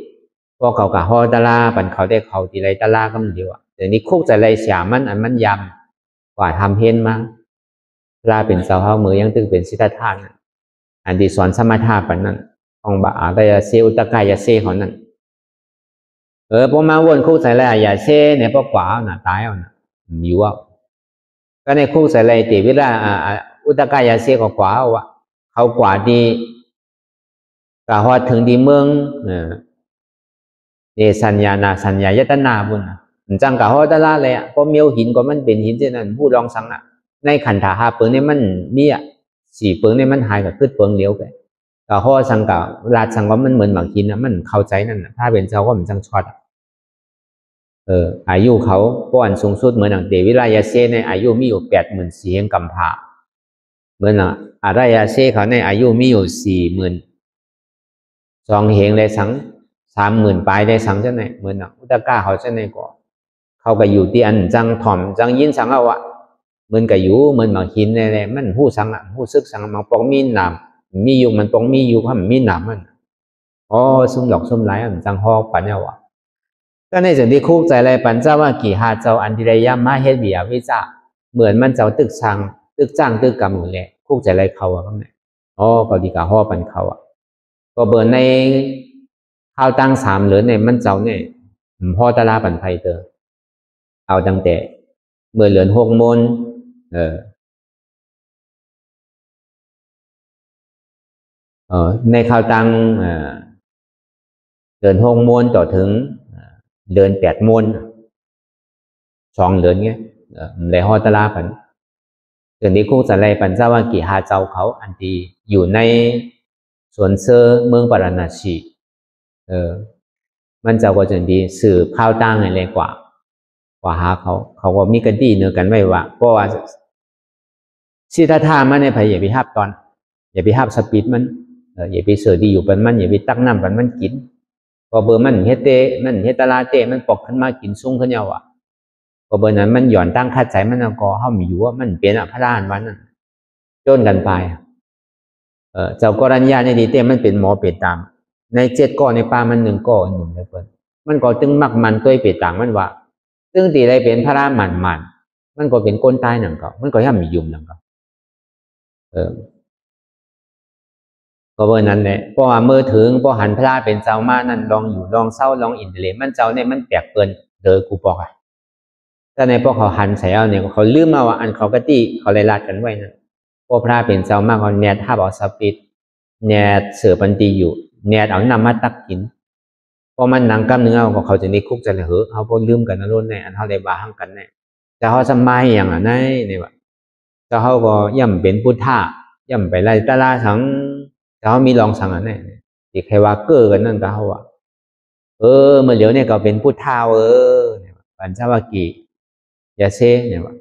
พอเขากะฮอตะลาปันเขาได้เขาตีไรตะลาก็มันเดียวอ่ะเดี๋ยวนี้คุกจะไรเสียมันอันมันยำกว่าทำเห็นมาลาเป็นเจ้าเฮามือยังตึกเป็นสิทธาตุอันที่สอนสมถะปันนั้นของบาอาตยาเซอุตกายาเซของนั้นพอมาวนคุกใส่ไรอย่าเซเนี่ยพอกว่าน่ะตายเอาน่ะมีว่าก็ในคุกใส่ไรตีวิลาอุตกายาเซก็กว่าเอาวะเขากว่าดีกะฮอดถึงดีเมืองสัญญาณสัญญายตนาบุญจังกะฮอดตะลาเลยอ่ะพอเมียวหินก็มันเป็นหินเช่นนั้นผู้รองสังอ่ะในขันธา5เปิงเนี่ยมันมีอ่ะ4เปิงเนี่ยมันหายกับขึ้นเปิงเลี้ยวไปกะฮอดสังกะราชสังก็มันเหมือนบางหินนะมันเข้าใจนั่นถ้าเป็นเจ้าก็มันจังช็อตอายุเขาป้อนสูงสุดเหมือนอย่างเดวิรายาเซในอายุมีอยู่84,000แห่งกัมพาเหมือนอารายาเซเขาในอายุมีอยู่42,000เหงเลยสัง30,000ปลายได้สังจะไหนเหมือนอุตกาเขาจะไหนก็เขาก็อยู่ที่อันจังถ่อมจังยินสังเอาอะเหมือนกับอยู่เหมือนบางหินเนี่ยมันหู้สังอะหู้ซึกสังมันปองมีหนามมีอยู่มันปองมีอยู่เพราะมันมีหนามมันซุ่มหลอกซุ่มไล่มันจังฮอกปัญญาวะก็ในส่วนที่คุกใจอะไรปัญเจ้าว่ากี่หาเจ้าอันดิเรยามาเฮ็ดเบียวิจาเหมือนมันเจ้าตึกช่างตึกจ้างตึกกำหนดแหละคุกใจอะไรเขาอะครับเนี่ยก็ดีกาห่อปันเขาอะก็เบิร์นในข้าวตั้ง3เหลือเนี่ยมันเจ้าเนี่ยพ่อตะลาปันไพเตอเอาตั้งแต่เมื่อเหลือน6 โมงในข้าวตั้งเดิน6 โมงต่อถึงเดิน8 โมง2 เดือนเงี้ยเลยฮอตลาปันเดือนนี้คุกสันไลปันเจ้าว่ากี่หาเจ้าเขาอันที่อยู่ในสวนเซอร์เมืองปาราณสีมันเจ้าก็จะดีสื่อข้าวตั้งอะไรกว่าหาเขาก็มีกันดีเนื้อกันไว้ว่าเพราะว่าสิทธามันในภัยอย่าไปหับตอนอย่าไปหับสปีดมันอย่าไปเสือดีอยู่ปันมันอย่าไปตักน้ำปันมันกินพอเบอร์มันเฮเตมันเฮตลาเตมันปอกขึ้นมากินซุ้งขึ้นเยาอ่ะพอเบอร์นั้นมันหย่อนตั้งคัดใจมันก็ห้ามอยู่ว่ามันเป็นพระราชวันนั้นจนกันไปเจ้ากรัญญาในดีเตมันเป็นหมอเป็ดตามใน7 ก้อในป่ามัน1 ก้อหนุ่มเลยเพิ่นมันก็ตึงมักมันตัวเป็ดต่างมันว่าซึ่งตีได้เป็นพระราชมันมันก็เป็นก้นตายหนังก็มันก็ย่ำมียุ่มหนังก็ก็เบอร์นั้นแหละเพราะว่าเมื่อถึงพอหันพระเป็นเจ้ามานั่นลองอยู่ลองเศร้าลองอินเทเลมันเจ้าเนี่ยมันแปลกเกินเดอกูบอกอ่ะแต่ในพวกเขาหันใส่เอาเนี่ยเขาลืมมาว่าอันเขากติเขาเลยลาดกันไว้นะพวกพระเป็นเจ้ามากเขาแนทท่าเอาสปิดแนทเสือปันตีอยู่แนทเอานำมาตักกินพอมันหนังกล้ามเนื้อของเขาจะนี่คุกจะเลยเหรอเขาพอลืมกันนะรุ่นในอันเขาได้บาหังกันเนี่ยจะเขาสมัยอย่างอ่ะเนี่ยว่าจะเขาก็ย่ำเป็นพุทธะย่ำไปไล่ตาลาสังเขามีลองสังอันนี้ที่ใครว่าเก้อกันนั่นก็เขาว่าเมื่อเดี๋ยวเนี่ยก็เป็นพุทธาเนี่ยปัญจวัคคีย์ยาเซเนี่ยว่า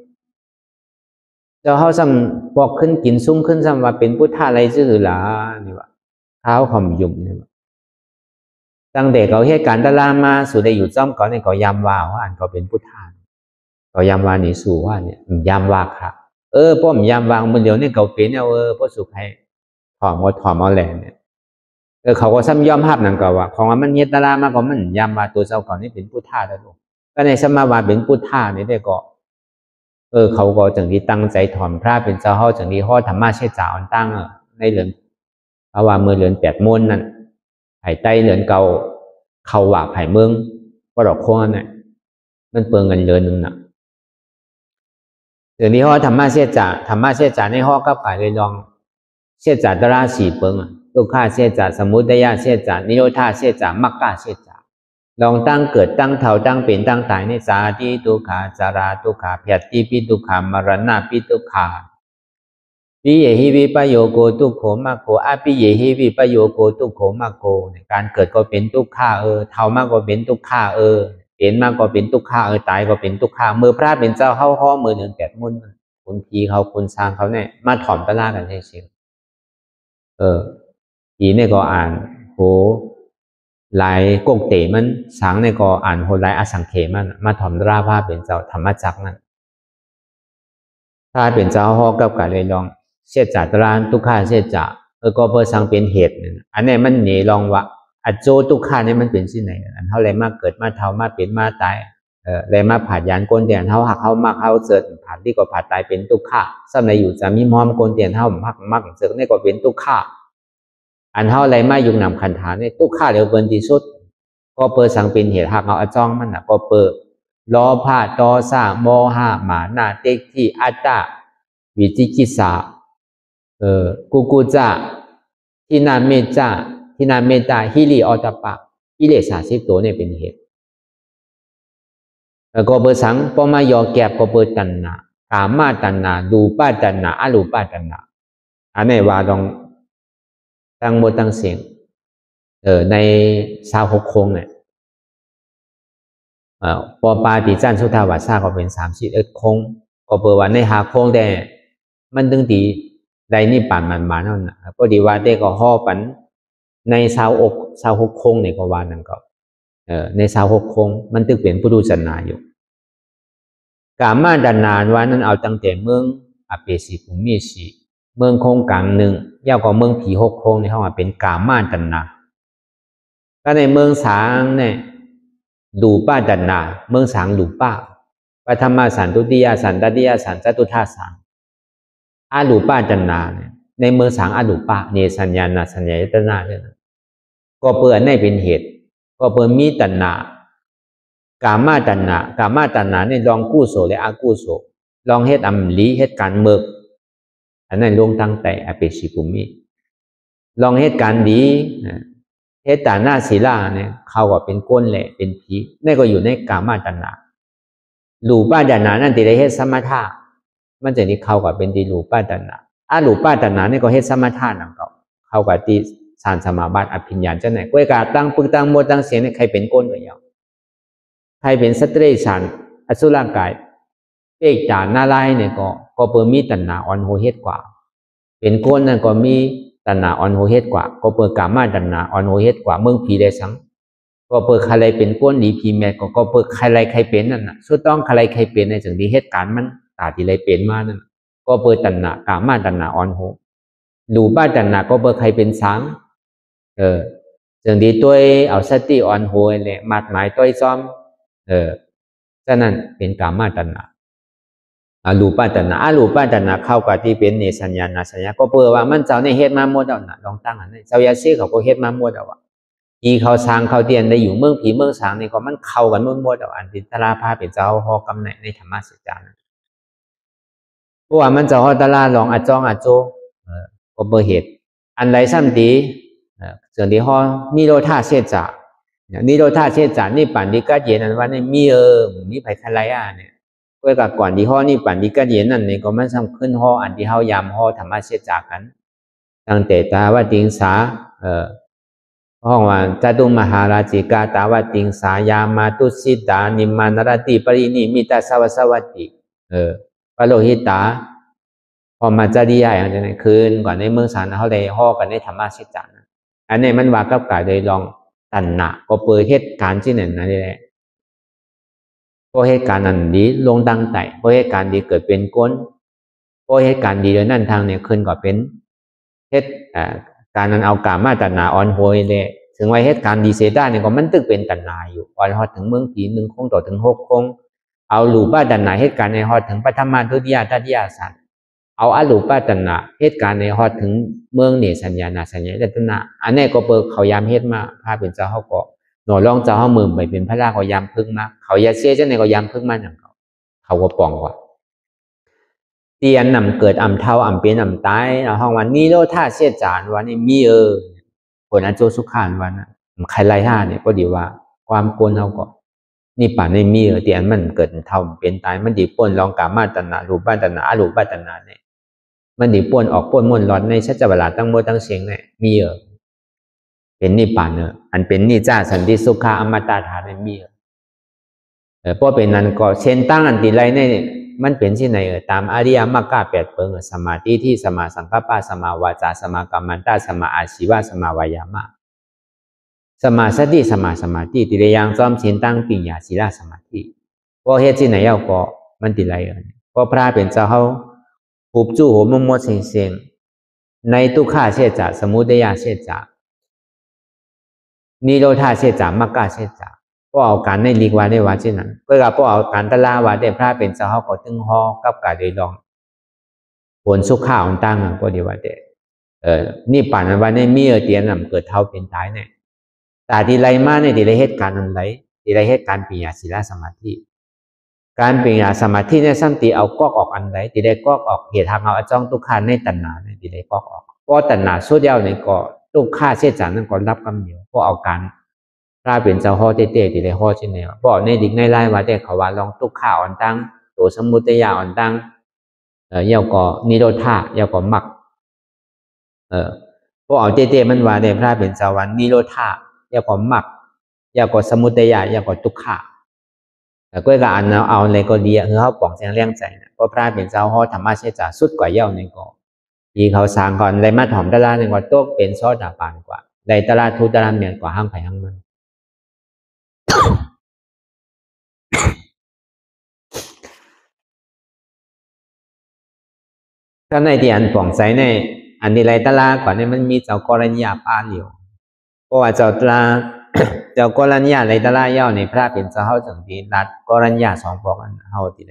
เจ้าเขาซ้ำบอกขึ้นกินซุ้มขึ้นซ้ำว่าเป็นพุทธาอะไรซื่อหลาเนี่ยว่าเท้าคำยุ่มเนี่ยตั้งแต่เขาเหตุการณ์ตะลามาสู่ได้อยู่จ้อมก่อนเนี่ยก็ยำว่าอันก็เป็นพุทธาก็ยำว่านี่สู่ว่าเนี่ยยำว่าค่ะ ป้อมยามวางมันเดี๋ยวนี้เขาเป็นป้อสุขให้ถอมเอาแหล่เนี่ยเขาก็ซ้ำยอมภาพนั่นก็ว่าของมันเยตรามาก็มันยามว่าตัวเจ้าก่อนนี่เป็นผู้ท่าแล้วลูกก็ในสมาว่าเป็นผู้ท่านี่ได้ก็เขาก็จังที่ตั้งใจถอมพระเป็นเจ้าเฮาจังที่ฮอดธรรมะเชษฐาอันตั้งในเหลือนเพราะว่าเมื่อเหลือน8มนนั่นไผ่ใต้เหลือนเก่าเขาว่าไผ่เมืองก็ดอกคงนั่นน่ะมันเปลืองเงินเหลือนนึงน่ะเดี๋ยวนี้ฮอดธรรมะเชษฐาในฮอดกับฝ่ายเลยลองเชษฐาตรา4เปิงทุกข้าเชษฐาสมุทัยเชษฐานิโรธาเชษฐามรรคเชษฐาลองตั้งเกิดตั้งเท่าตั้งเป็นตั้งตายในสาธิทุกขาจาราทุกขาพยาธิปิทุกขามรณะปิทุกขาปิเยหิวิปโยโกทุกโขมากโกอปิเยหิวิปโยโกทุกโขมากโกการเกิดก็เป็นทุกขาเท่ามากก็เป็นทุกขาเป็นมากก็เป็นทุกขาตายก็เป็นทุกขาเมื่อพระเป็นเจ้าเข้าห้อมือหนึ่ง8มนคุณพีเขาคุณสร้างเขาเนี่ยมาถ่อมตะล่ากันใช่สิผีเนี่ยก็อ่านโหหลายกกเตมันสังเนี่ยก็อ่านโหหลายอสังเขมันมาถ่อมตะล่าพระเป็นเจ้าธรรมจักรนั่นพระเป็นเจ้าห้อกับการเลยลองเสียจ่าตะล่าทุกข้าเสียจ่าก็เพื่อสังเป็นเหตุอันนี้มันหนีลองว่าอโจทุกข้าเนี่ยมันเป็นที่ไหนอันเท่าไรมาเกิดมาเท่ามาเป็นมาตายไรมาผ่านยานโกนเตียนเท่าหักเท่ามากเท่าเสิร์ชผ่านที่ก็ผ่านตายเป็นทุกข้าซ้ำในอยู่จะมีมอมโกนเตียนเท่ามักเสิร์ชนี่ก็เป็นทุกข้าอันเท่าไรมายุงนำคันฐานเนี่ยทุกข้าเดียวเปินที่สุดก็เปิดสังเป็นเหตุหักเอาอจ้องมันก็เปิดล้อผ้าตอซ่าโมหะหมาหน้าเต็กที่อัตตาวิจิกิสากุจ้าที่นาเมจ้าฮิริออตปะกิเลส30ตัวเนี่ยเป็นเหตุแล้วก็เปิดสังปมายอแก็บก็เปิดตัณหากามาตัณหารูปาตัณหาอรูปาตัณหาอันนี้ว่าต้องตั้งหมดตั้งเสียงใน26โคงเนี่ยปอปาติจันสุทาวาสาก็เป็น31โคงก็เปิดว่าใน5โคงแต่มันตึงตีใดนี่ปั่นมันมานั่นนะก็ดีว่าได้ก็ห่อปันใน26โคงเนี่ยก็ว่านั่นก็ใน26โคงมันตึกเป็นพุทธศาสนาอยู่กามาดันนานว่านั้นเอาตั้งแต่เมืองอเปสีภูมิสีเมืองโคงกลางหนึ่งยาวกว่าเมืองผี6โคงในห้องเป็นกามาดันนาก็ในเมืองสางเนี่ยดูป้าดันนาเมืองสางดูป้าปฐมสันตุติยสันตติยสันจตุทัสสังอาลูป้าดันนาเนี่ยในเมืองสางอาลูป้าเนสัญญาณสัญญาตนาเนี่ยก็เปิดในเป็นเหตุก็เปิดมีตัณหากามาตัณหาเนี่ยลองกู้โสและอากู้โสลองเฮ็ดอำลีเฮ็ดการเมืองอันนั้นลงตั้งแต่อเปชิภูมิลองเฮ็ดการดีเฮ็ดตาหน้าศีลาเนี่ยเขาก็เป็นก้นแหละเป็นผีนี่ก็อยู่ในกามาตัณหารูปาตัณหานั่นติได้เฮ็ดสมถะมันจะนี่เขาก็เป็นตีรูปาตัณหารูปาตัณหานี่ก็เฮ็ดสมถะนั่นก็เขาก็ตีสานสมาบัติอภิญญาจังไหนก้อยกาตั้งปึกตั้งหมดตั้งเสียงเนี่ยใครเป็นก้นก็ยาวใครเป็นสตรีฉันอสุรกายเอกจานาลายเนี่ยก็เปิดมีตัณหาอ่อนโหเฮ็ดกว่าเป็นก้นนั่นก็มีตัณหาอ่อนโหเฮ็ดกว่าก็เปิดกามาตัณหาอ่อนโหเฮ็ดกว่าเมืองผีได้สังก็เปิดใครเป็นก้นหลีผีแม่ก็เปิดใครเป็นนั่นน่ะสุดต้องใครเป็นในจังที่เหตุการณ์มันตาที่ไรเป็นมานั่นก็เปิดตัณหากามาตัณหาอ่อนโหดูบ้าตัณหาก็เปิดใครเป็นสังจังที่ตัวเอาสติอ่อนโหยเลยมัดหมายตัวซ้อมฉะนั้นเป็นกามาตัณหารูปาตัณหารูปาตัณหาเข้ากับที่เป็นเนสัญญาณสัญญาก็เปิดว่ามันเจ้าในเฮ็ดมาหมดแล้วนะลองตั้งอันนี้เจ้ายาซีเขาก็เฮ็ดมาหมดแล้วว่าอีเขาสร้างเขาเตียนได้อยู่เมืองผีเมืองสางนี่ก็มันเข้ากันหมดแล้วอันที่ตราพาเป็นเจ้าฮอกำในธรรมะสัจจานะเพราะว่ามันเจ้าฮอตราลองอาจองอาโจก็เปิดเหตุอันใดซ้ำตีส่วนที่ฮอนิโรธาเสจานิโรธาเสจานี่ปั่นดีกัดเย็นอันว่านี่มีมีไผคลายเนี่ยก็กับก่อนที่ฮอนี่ปั่นดีกัดเย็นนั่นนี่ก็มันซ้ำขึ้นฮออันที่เฮายามฮอธรรมะเสจากันตั้งแต่ตาวติงสาห้องว่าจตุมหาราชิกาตาวติงสายามาตุสิตานิมานรติปรินิมิตาสวัสวัตติปโลหิตาพอมาจาริยาอย่างนั้นคืนก่อนในเมืองสารเขาได้ห่อกันในธรรมะเสจานะอันนี้มันว่ากับกายโดยลองตัณหาก็เปิดเหตุการณ์ที่นั่นนั่นแหละเพราะเหตุการณ์นั้นดีลงดังไต่เพราะเหตุการณ์ดีเกิดเป็นก้น เพราะเหตุการณ์ดีโดยนั่นทางเนี่ยขึ้นก็เป็นเหตุการนั้นเอากามาตัณหาอ่อนโหยเลยถึงว่าเหตุการณ์ดีเสด้าเนี่ยก็มันตึกเป็นตัณหาอยู่อ่อนฮอดถึงเมืองผีหนึ่งคงต่อถึง6 คงเอาหลูป้าตัณหาเหตุการณ์ในฮอดถึงปฐมทุติยทัตติยศาสตร์เอาอรูปตัณหาเหตุการณ์ในฮอดถึงเมืองเนสัญญาณสัญญาตัณหาอันนี้ก็เปิดเขายามเฮ็ดมาพาเป็นเจ้าเขาก็หน่อรองเจ้าเขามือไปเป็นพระราเขายามพึ่งมาเขายาเสียเจ้าในก็ยามพึ่งมาอย่างเขาก็ปองกว่าเตียนนำเกิดอ่ำเท่าอ่ำเป็นอ่ำตายห้องวันนี้โลท่าเสียจานวันนี้มีผลอันโจสุขานวันนะใครไล่ท่าเนี่ยก็ดีว่าความโกนเขาก็นี่ป่านในมีเตียนมันเกิดเท่าเป็นตายมันดีป่นลองกามาตัณหารูปตัณหาอรูปตัณหาเนี่ยมันดีป่นออกป่นม่วนร้อนในชัจจเวลาตั้งโมตั้งเสียงเนี่ยมีเป็นนิพพานอันเป็นนิจจาสันติสุขาอมตะธาตุในมีเพราะเป็นนั้นก็เช่นตั้งอันติไรเนี่ยมันเป็นที่ไหนตามอริยมรรค8 เปิงสมาธิที่สมาสังกัปปะสมาวาจาสมากัมมันตะสมาอาชีวะสมาวายามะสมาสติสมาสมาธิติเรยังจอมเช่นตั้งปิญญาศีลสมาธิเพราะเหตุที่ไหนเอาก็มันติไรเพราะพระเป็นเจ้าเขาผูกจู้หัวมมดเสียงในทุกข้าเสียจากสมุทัยเสียจากนิโรธาเสียจากมรรคเสียจากก็เอาการในลีกว่าได้ว่าเช่นนั้นก็กับพวกเอาการตลาว่าได้พระเป็นเจ้าเขาก็ตึงห่อกับการโดยลองผลสุขข้าวตั้งก็ดีว่าได้นี่ป่านวันนี้มีเตียนนำเกิดเท่าเป็นตายเนี่ยแต่ที่ไรมาเนี่ยที่ไรเหตุการณ์นั้นไรที่ไรเหตุการณ์ปัญญาศีลสมาธิการปัญญาสมาธิเนี่ยสัมติเอากอกออกอันไรที่ได้กอกออกเหตุทางเอาจ้องทุกขาในตัณหาเนี่ยที่ได้กอกออกเพราะตัณหาสุดเดียวเนี่ยก็ทุกข้าเสียจากนั้นก็รับกำเดียวเพราะเอาการพระเป็นเจ้าห่อเต้ๆที่ได้ห่อเช่นเดียวเพราะในดิกในไล่ว่าได้เขาว่าลองทุกข้าอ่อนตั้งตัวสมุทัยอ่อนตั้งเย่าก็นิโรธาเย่าก็มรรคพวกเอาเต้ๆมันว่าได้พระเป็นเจ้าวันนิโรธาเย่าก็มรรคเย่าก็สมุทัยเย่าก็ทุกข้าแต่ก็การเอาอะไรก็ดีคือเขาปองแสงเลี้ยงใจนะเพราะพระเป็นเจ้าห่อธรรมะเสียจากสุดกว่าเย่าในก็ที่เขาสร้างก่อนไรมาถ่อมตลาดในก็โต๊ะเป็นซอดาปานกว่าไรตลาดทุตลาดเมียนกว่าห้างไผ่ห้างมันถ้าในที่อันป่องใสในอันนี้ไรตลาก่อนเนี่ยมันมีเจ้ากรณียาป้าอยู่เพราะว่าเจ้าตลาเจ้ากรณียาไรตลาเย่าในพระเป็นเจ้าเฮาถึงที่รัดกรณียา2 พวกอันเฮาที่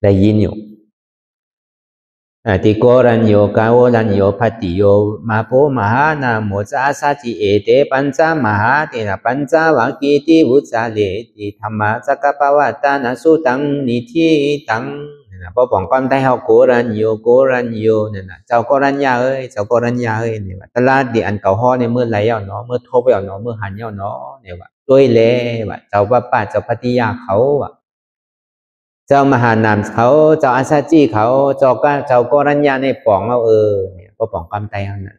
ได้ยินอยู่ติโกรัญโยกาโวรัญโยภัตติโยมาโพมหานาโมจาสัจจิเอเตปัญจมหาเตนะปัญจวัคคีติวุจาเลติธรรมะสักกปวัตตานะสุตังนิธิตังพอบอกความได้เฮาโกรัญโยนั่นน่ะเจ้าโกรัญญาเอ้ยเจ้าโกรัญญาเอ้ยนี่ว่าตลาดดิอันเก่าฮ้อในเมื่อไหลเอาเนาะเมื่อทบเอาเนาะเมื่อหันเอาเนาะเนี่ยว่าด้วยแลว่าเจ้าป้าเจ้าพัทยาเขาว่าเจ้ามหานามเขาเจ้าอาซาจี้เขาเจ้ากรัญญาในป่องเอาเนี่ยก็ป่องความใจเอาน่ะ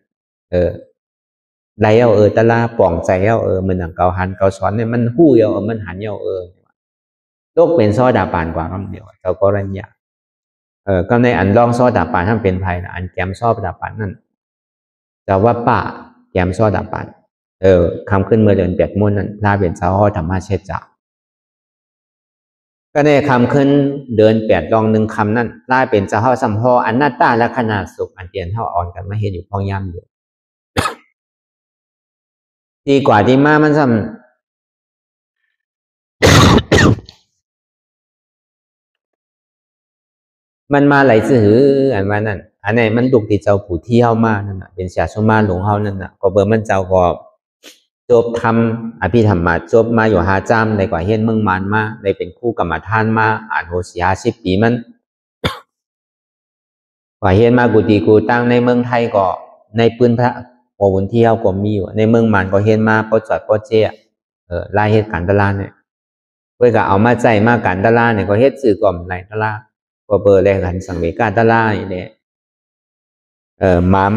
ไรเอาตะลาป่องใจเอามันหนังเกาหันเกาสอนเนี่ยมันหู้เอามันหันเอาโลกเป็นซอดาปานกว่าคำเดียวเจ้ากรัญญาก็ในอันลองซอดาปานท่านเป็นภัยนะอันแกมซอดาปานนั่นเจ้าว่าป้าแกมซอดาปานคำขึ้นเมื่อเดือน8 มุ่นนั่นพระเป็นเจ้าห่อธรรมะเชษจากก็ในคำขึ้นเดือน8 ลอง1 คำนั่นลายเป็นเจ้าเฮาสัมพออันนัตตาและขนาดสุขอันเตียนเฮาอ่อนกันมาเห็นอยู่พองย่ำอยู่ดีกว่าที่มามันซ้ำมันมาไหลซื้ออันว่านั่นอันไหนมันดุกที่เจ้าผู้ที่เฮามานั่นน่ะเป็นเสียสมาหลวงเฮานั่นน่ะก็เบอร์มันเจ้าก็จบทำอภิธรรมมาจบมาอยู่5 จำในกว่าเฮ็ดเมืองมานมาได้เป็นคู่กรรมฐานมาอ่านโหสิ50 ปีมันกว่าเฮ็ดมากุฏิกูตั้งในเมืองไทยก็ในปืนพระโอบุญเที่ยวก็มีอยู่ในเมืองมานก็เฮ็ดมาปอจอดปอเจ้ลายเฮ็ดการตลาดเนี่ยเพิ่นก็เอามาใจมาการตลาดเนี่ยก็เฮ็ดสื่อก่อมหลายตลาดก็เบอร์แลกันสังเวการตลาดนี่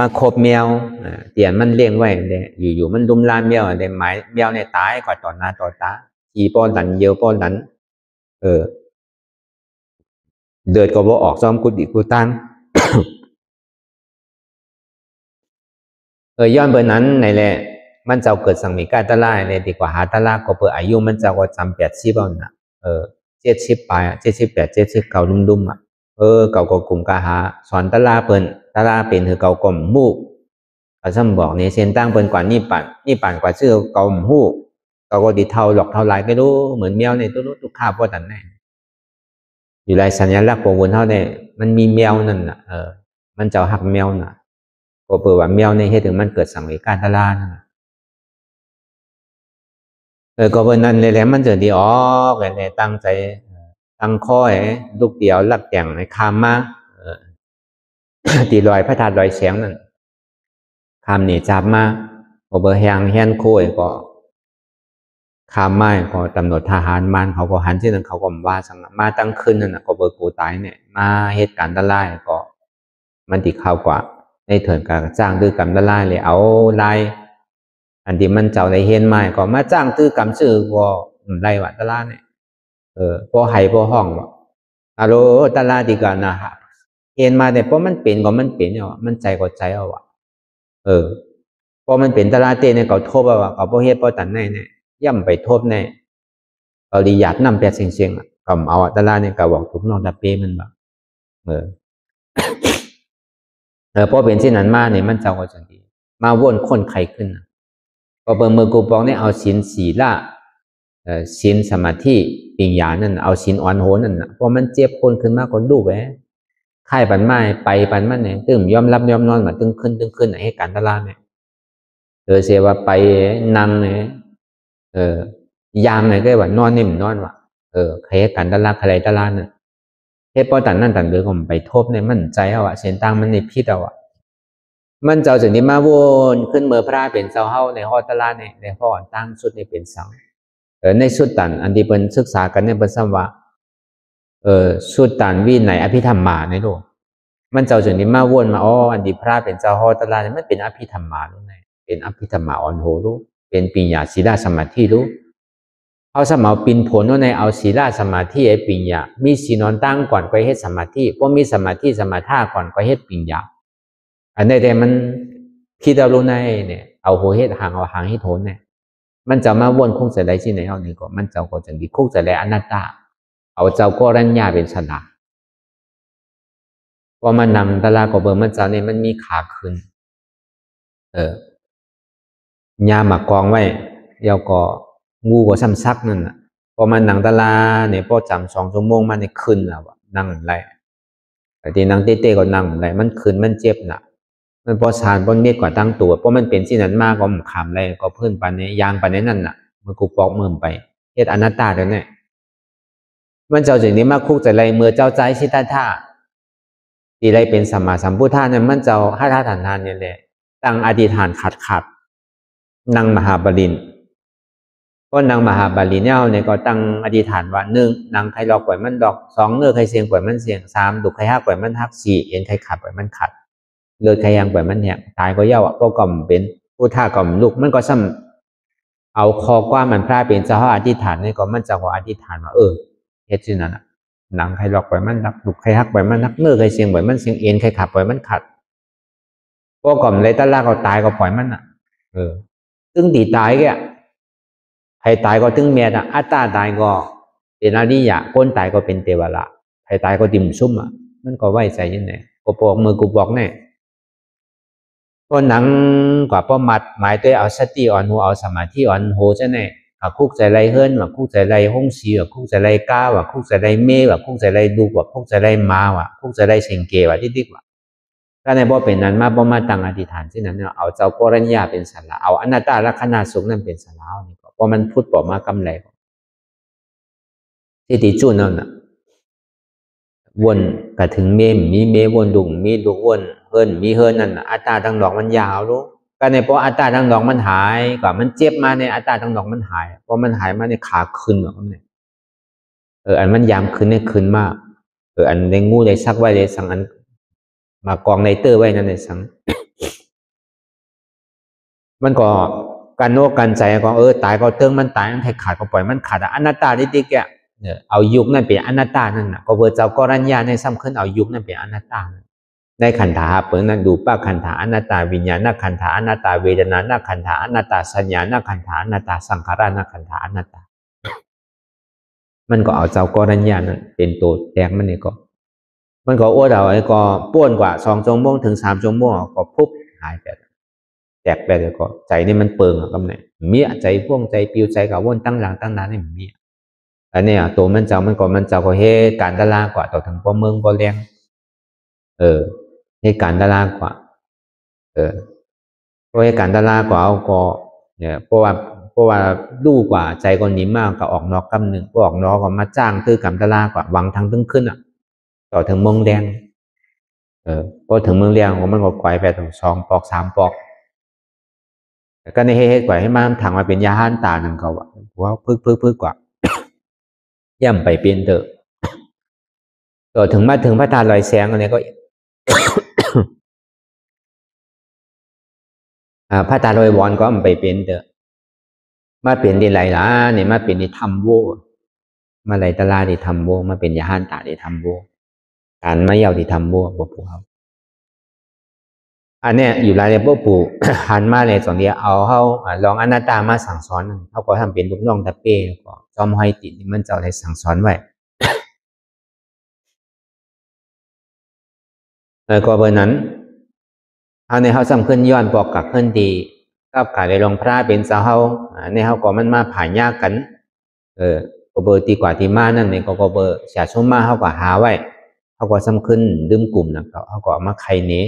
มาครบแมวเตียนมันเลี้ยงไว้เนี่ยอยู่มันดุมลานแมวเนี่ยหมายแมวเนี่ยตายก่อนต่อหน้าต่อตาขี่ป้อนหลันเยียวป้อนหลันเดือดก็บ่ออกซ้อมกุฏิกูตั้ง ย้อนเบอร์นั้นในแหละมันเจ้าเกิดสังเวการตลาดเนี่ยดีกว่าหาตลาดก็เปิดอายุมันเจ้าก็จำ80เอาน่ะ 70ปลาย78 79ดุมๆเก่าก็กลุ่มกาหาสอนตะลาเปิ้นตะลาเป็นคือเก่าก่อมมูกเขาซ้ำบอกเนี่ยเส้นตั้งเปิ้นกว่านี่ปั่นกว่าชื่อเก่าหู้เก่าก็ดีเท่าหลอกเท่าไรก็รู้เหมือนแมวในตัวนู้นทุกข้าวพอตันแน่อยู่ไรสัญลักษณ์ของวนเท่าเนี่ยมันมีแมวนั่นน่ะมันจะหักแมวน่ะก็เปิดว่าแมวในเหตุถึงมันเกิดสังเวชการตะลานั่นก็เปิ้นนั่นเลยแหละมันจะดีอ๋อแกเนี่ยตั้งใจตั้งข้อยลูกเดียวลักแต่งในคามมาตีลอยพระธาตุลอยแสงนั่นคามนี่จับมาก็เบอร์แหงแฮนโค้ยก็คามไม้ก็ตำรวจทหารมันเขาก็หันที่นั่นเขาก็ว่าสังมาตั้งขึ้นนั่นน่ะก็เบอร์กูตายเนี่ยมาเหตุการณ์ตะไลก็มันติเข้ากว่าในเถินการจ้างดื้อกรรมตะไลเลยเอาลายอันที่มันเจ้าในเฮียนไม้ก็มาจ้างตื้อกรรมชื่อก็ไล่ว่าตะไลเนี่ยพอให้พอห้องว่าอะโลตะไลดีกันนะเฮียนมาเนี่ยเพราะมันเป็นก็มันเป็นเนี่ยมันใจก็ใจเอาว่ะพอมันเป็นตะไลเต้เนี่ยเขาโทษว่าเขาพอเฮ็ดพอตันแน่เนี่ยย่ำไปโทษแน่เอาดีหยาดน้ำแปดเสียงๆก็เอาตะไลเนี่ยก็บอกถูกนอกตะเป้มันแบบพอเป็นที่นั้นมาเนี่ยมันเจ้าก็จังดีมาวนคนไข้ขึ้นก็เปิดมือกูปองเนี่ยเอาศีลศีละศีลสมาธิปิญญานั่นเอาศีลอ่อนโหนนั่นพอมันเจ็บคนขึ้นมาก็ดูแหวค่ายปันไม้ไปปันมันเนี่ยตึ้มยอมรับยอมนอนมาตึ้งขึ้นให้การตลาดเนี่ยเสียว่าไปนั่งเนี่ยยามเนี่ยก็ว่านอนนี่มันนอนว่ะใครการตลาดใครตลาดเนี่ยเฮ็ดพอตันนั่นตันเดือก็ไปทบเนี่ยมันใจเอาเส้นต่างมันในพิษเอามันเจ้าสิ่งนี้มาวนขึ้นเมื่อพระเป็นเจ้าเฮาในฮอตลาดเนี่ยในฮอตั้งสุดในเป็นสังในสุดตันอันที่เป็นศึกษากันเนี่ยเป็นซ้ำว่าสุดตันวินัยอภิธรรมมาในโลกมันเจ้าสิ่งนี้มาวนมาอันที่พระเป็นเจ้าฮอตลาดเนี่ยมันเป็นอภิธรรมมารู้ไงเป็นอภิธรรมมาอ่อนโหรู้เป็นปัญญาศีลสมาธิรู้เอาสมาปินผลในเอาศีลสมาธิไอ้ปัญญามีศีลนอนตั้งก่อนไปเฮ็ดสมาธิเพราะมีสมาธิสมาธิก่อนไปเฮ็ดปัญญาอันใดแต่มันคิดเอารู้ในเนี่ยเอาโหเฮ็ดห่างเอาห่างให้โทนเนี่ยมันจะมาวนคงจะได้ที่ไหนเอานี่ก็มันเจ้าก็จะดีคงจะได้อนัตตาเอาเจ้าก็รัญญาเป็นสนาพอมันนำตลาก็เบอร์มันเจ้าเนี่ยมันมีขาขึ้นยามากองไว้เดี๋ยวก็งูก็ซ้ำซักนั่นน่ะพอมันนั่งตลาเนี่ยพอจำ2 ชั่วโมงมันเนี่ยขึ้นแล้วนั่งไรแต่ที่นั่งเต้ๆก็นั่งไรมันขึ้นมันเจ็บน่ะมันพอสานพอเม็ดกว่าตั้งตัวเพราะมันเป็นที่นั้นมากก็ขำอะไรก็เพิ่นปันนี้ยางปันนี้นั่นน่ะมันกูปอกมือไปเฮ็ดอนัตตาเดี๋ยวนี้มันเจ้าสิ่งนี้มาคุกใจไรเมื่อเจ้าใจชิตาท่าที่ไรเป็นสัมมาสัมพุทธาเนี่ยมันเจ้าห้าท่าฐานทานเนี่ยแหละตั้งอธิษฐานขัดนางมหาบาลินก็นางมหาบาลินเนี่ยก็ตั้งอธิษฐานว่า1นางใครหลอกปล่อยมันดอก2เนื้อใครเสียงปล่อยมันเสียง3ดุใครหักปล่อยมันหัก4เอ็นใครขัดปล่อยมันขัดเลือดใครยังปล่อยมันเนี่ยตายก็เย่าก็ก่อมเป็นผู้ท่าก่อมลูกมันก็ซ้ำเอาคอกว่ามันพระเป็นเจ้าอธิษฐานนี่ก็มันจะขออธิษฐานว่าเฮ็ดสิ่งนั้นน่ะหนังใครหลอกปล่อยมันดับดุใครหักปล่อยมันหักเนื้อใครเสียงปล่อยมันเสียงเอ็นใครขัดปล่อยมันขัดก็ก่อมเลยตะลาก็ตายก็ปล่อยมันน่ะตึงตีตายแกใครตายก็ตึงเมียน่ะอัตตาตายก็เป็นอริยะคนตายก็เป็นเทวราใครตายก็ดิ่มซุ่มมันก็ไว้ใจยังไงก็บอกมือกูบอกแน่ก็หนังกว่าป้อมัดหมายตัวเอาสติอ่อนหัวเอาสมาธิอ่อนโหจะแน่คุกใจไรเฮิรนว่าคุกใจไรห้องสีว่าคุกใจไรก้าว่าคุกใจไรเมว่าคุกใจไรดูว่าคุกใจไรมาว่าคุกใจไรเชงเกว่าดิกว่าถ้าในบ่เป็นนั้นมาบ่มาตั้งอธิษฐานที่นั้นเอาเจ้ากรัญญาเป็นสาระเอาอนัตตาลักษณะสุขนั้นเป็นสาระนี่ก็เพราะมันพูดบอกมากำไรที่ติจุนนั่นน่ะวนกระถึงมีเมวนดุงมีดุงวนเฮิรนมีเฮิรนนั่นอัตตาทั้งดอกมันยาวรู้ก็ในเพราะอัตตาทั้งดอกมันหายกว่ามันเจ็บมาในอัตตาทั้งดอกมันหายเพราะมันหายมาในขาขึ้นแบบนี้อันมันยามขึ้นในขึ้นมากอันในงูในซักไว้ในสังอันมากองในเตอร์ไว้นั่นในสังมันก็การโน้กันใจก็ตายก็เติงมันตายมันขาดก็ปล่อยมันขาดอนัตตาดิติแกเอายุคนั่นเป็นอนัตตานั่นน่ะก็เบอร์เจ้ากรัญญาในซ้ำขึ้นเอายุคนั่นเป็นอนัตตาในขันธาเปิดนั้นดูป้าขันธาอนัตตาวิญญาณขันธาอนัตตาเวทนาขันธาอนัตตาสัญญาขันธาอนัตตาสังขารขันธาอนัตตา มันก็เอาเจ้ากรัญญานั้นเป็นตัวแตกมันนี่ก็มันก็อ้วดเอาไอ้ก็ป้วนกว่า2 ชั่วโมงถึง3 ชั่วโมงก็ปุ๊บหายไปแตกไปเลยก็ใจนี่มันเปิงกับเนี่ยเมียใจพ่วงใจปิวใจกับวนตั้งหลังตั้งนานนี่เมียอันนี้ตัวมันเจ้าก็เฮการตลาดกว่าต่อถึงพ่อเมืองพ่อแรงเฮการตลาดกว่าเพราะเฮการตลาดกว่าเอาก็เนี่ยเพราะว่าดูกว่าใจคนนี้มากก็ออกนอกกำหนึ่งก็ออกนอกก็มาจ้างตื้อกำตลาดกว่าหวังทางตึ้งขึ้นต่อถึงเมืองแดงพอถึงเมืองแดงมันก็ไกวไปถึง2 ปอก 3 ปอกก็ในเฮ็ดกว่าให้มันถังมาเป็นยาห้านตาหนึ่งเขาว่าพึกกว่าย่ำไปเปลี่ยนเถอะต่อถึงมาถึงพระธาตุลอยแสงอันนี้ก็ พระธาตุลอยวอนก็มันไปเปลี่ยนเถอะมาเปลี่ยนดีไรล่ะเนี่ยมาเปลี่ยนดีทำโวมาไรตลาดีทำโวมาเป็นยาห้านตาดีทำโวการไม่ยาวดีทำโวบอกพวกเขาอันเนี้ยอยู่รายละพวกปู่ หันมาเลยสอนเดียวเอาเขาลองอนัตตามาสั่งสอนเขาก็ทำเป็นลูกน้องตะเป้ก็จอมห้อยติดมันเจ้าได้สั่งสอนไว้ก็เบอร์นั้นเอาในเขาสำคัญย้อนบอกกับเพื่อนดีกับการได้ลงพระเป็นสาวเขาในเขาก็มันมาผ่านยากกันก็เบอร์ตีกว่าที่มานั่นเนี่ยก็เบอร์เสียชุ่มมาเขาก็หาไว้เขาก็สำคัญดื่มกลุ่มนะเขาก็มาใครเนี้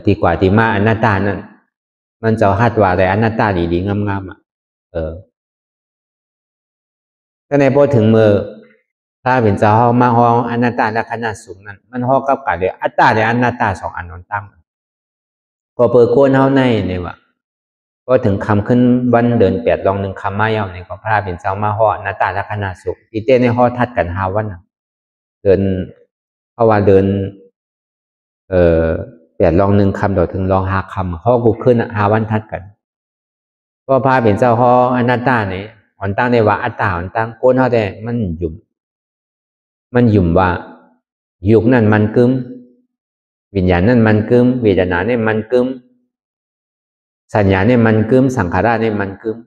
ตีกว่าที่มาอนัตตานั่นมันจะฮัดว่าแต่อนัตตาดีๆงามๆก็ในพอถึงมือถ้าเป็นเจ้าเขามาห้องอนัตตาและขนาดสูงนั้นมันห้องกับกันเลยอัตตาและอนัตตา2 อันนั้นตั้งพอเปิดโกนเขาในเนี่ยว่าก็ถึงคำขึ้นวันเดิน8 ลอง 1 คำมาเย้าเนี่ยก็พระเป็นเจ้ามาห้องอนัตตาและขนาดสูงที่เต้ในห้องทัดกัน5 วันเดินเพราะว่าเดิน8 ลอง 1 คำต่อถึงลอง5 คำห้องกูขึ้น5 วันทัดกันก็พระเป็นเจ้าห้องอนัตตาเนี่ยอ่อนตั้งในว่าอัตตาอ่อนตั้งโกนเขาแต่มันหยุ่มว่ายุคนั้นมันกึมวิญญาณนั้นมันกึมเวทนาเนี่ยมันกึมสัญญาเนี่ยมันกึมสังขารเนี่ยมันกึม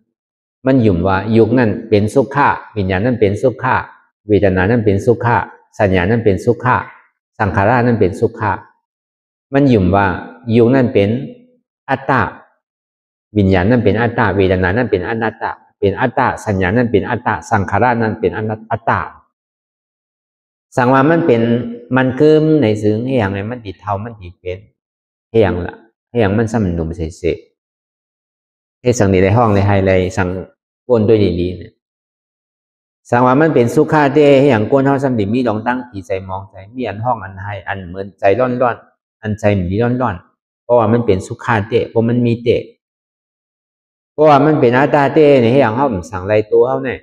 มันยุ่มว่ายุคนั้นเป็นสุขะวิญญาณนั้นเป็นสุขะเวทนานั้นเป็นสุขะสัญญานั้นเป็นสุขะสังขารนั้นเป็นสุขะมันยุ่มว่ายุคนั้นเป็นอัตตาวิญญาณนั้นเป็นอัตตาเวทนานั้นเป็นอนัตตาเป็นอัตตาสัญญานั้นเป็นอัตตาสังขารนั้นเป็นอัตตาสังว่ามันเป็นมันกึมในซึ้งให้อย่างไรมันติดเท่ามันติดเป็นให้อย่างละให้อย่างมันสำนุมเสร็จให้สังนี้ในห้องในไฮไลท์สังก้นด้วยดีๆเนี่ยสังว่ามันเป็นสุขาเต้ให้อย่างก้นเท่าสำดิมีลองตั้งขี่ใจมองใจมีอันห้องอันไฮอันเหมือนใจร้อนๆอันใจมีร้อนๆเพราะว่ามันเป็นสุขาเต้เพราะมันมีเต้เพราะว่ามันเป็นอาตาเต้เนี่ยให้อย่างห้องสั่งไรตัวเขาเนี่ย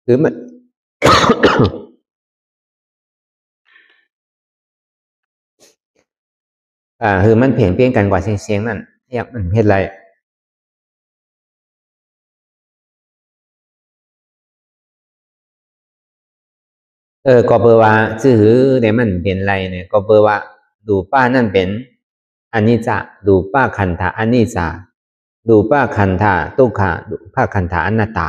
หรือมันคือมันเพียงเปลี่ยนกันกว่าเสียงนั่นอยากมันเฮ็ดไรก็เบอร์ว่าชื่อเนี่ยมันเป็นไรเนี่ยก็เบอร์ว่าดูป้านั่นเป็นอนิจจดูป้าขันธาอนิจจดูป้าขันธาทุกขะดูป้าขันธาอนัตตา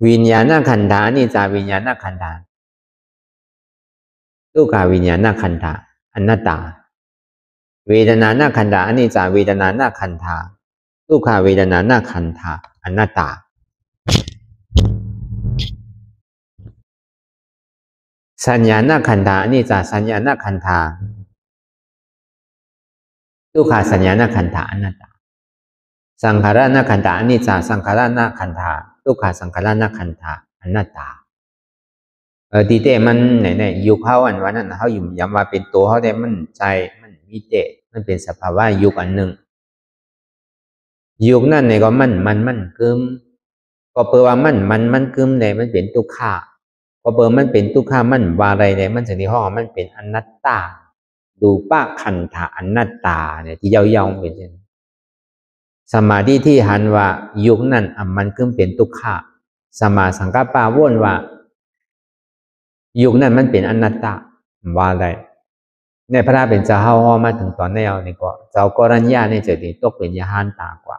วิญญาณขันธาอนิจจวิญญาณขันธาทุกขวิญญาณขันธาอนัตตาเวทนาขันธาอนิจจเวทนาขันธาทุกขเวทนาขันธาอนัตตาสัญญาณขันธาอนิจจสัญญาณขันธาทุกขสัญญาณขันธาอนัตตาสังขารนาขันธาอนิจจสังขารนาขันธาทุกขสังขารนาขันธาอนัตตาตีเตมันไหนยุคเขาอันวันนั้นเขาอยู่ย้ำว่าเป็นตัวเขาได้มันใจมันมีเตมันเป็นสภาวะยุคอันหนึ่งยุคนั้นเนี่ยก็มันกึมก็เปลว่ามันกึมเนี่ยมันเป็นทุกขาพอเปิดมันเป็นทุกขามันวาไรเนี่ยมันสิ่งที่ห้องมันเป็นอนัตตาดูป้าขันธาอนัตตาเนี่ยที่ยาวๆเป็นเช่นสมาธิที่หันว่ายุคนั้นมันกึมเป็นทุกขาสมาสังกัปปะวนว่ายุคนั้นมันเป็นอนัตตาว่าอะไรในพระเป็นเจ้าเฮามาถึงตอนแนวนี่ก็เจ้ากรัญญาเนี่ยจะตกเป็นยาหานตากว่า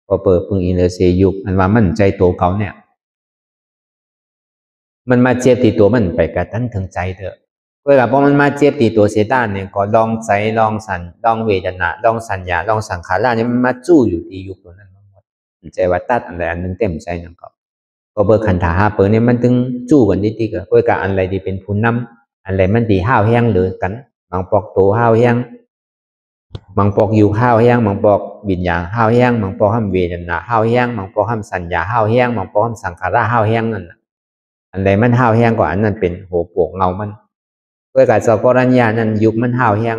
พอเปิดปึงอินเลเซยุกมันว่ามันใจตัวเขาเนี่ยมันมาเจ็บตีตัวมันไปกระตั้นถึงใจเถอะเวลาพอมันมาเจ็บตีตัวเสียด้านเนี่ยก็ลองใจลองสันลองเวทนาลองสัญญาลองสังขารเนี่ยมันมาจู้อยู่ที่ยุคตัวนั้นหมดใจว่าตัดอะไรอันนึงเต็มใจนั่นก็เบอร์ขันธาเปิดเนี่ยมันถึงจู้กันนิดๆก็เวลาอันอะไรที่เป็นผู้นำอันอะไรมันดีห้าวแห้งหรือกันบางปอกตัวห้าวแห้งบางปอกอยู่ห้าวแห้งบางปอกบินอย่างห้าวแห้งบางปอกห้ามเวทนาห้าวแห้งบางปอกห้ามสัญญาห้าวแห้งบางปอกห้ามสังขารห้าวแห้งนั่นอันใดมันห้าวแห้งกว่าอันนั้นเป็นโหปวกเงามันเพื่อการสอบกรณีนั้นยุคมันห้าวแห้ง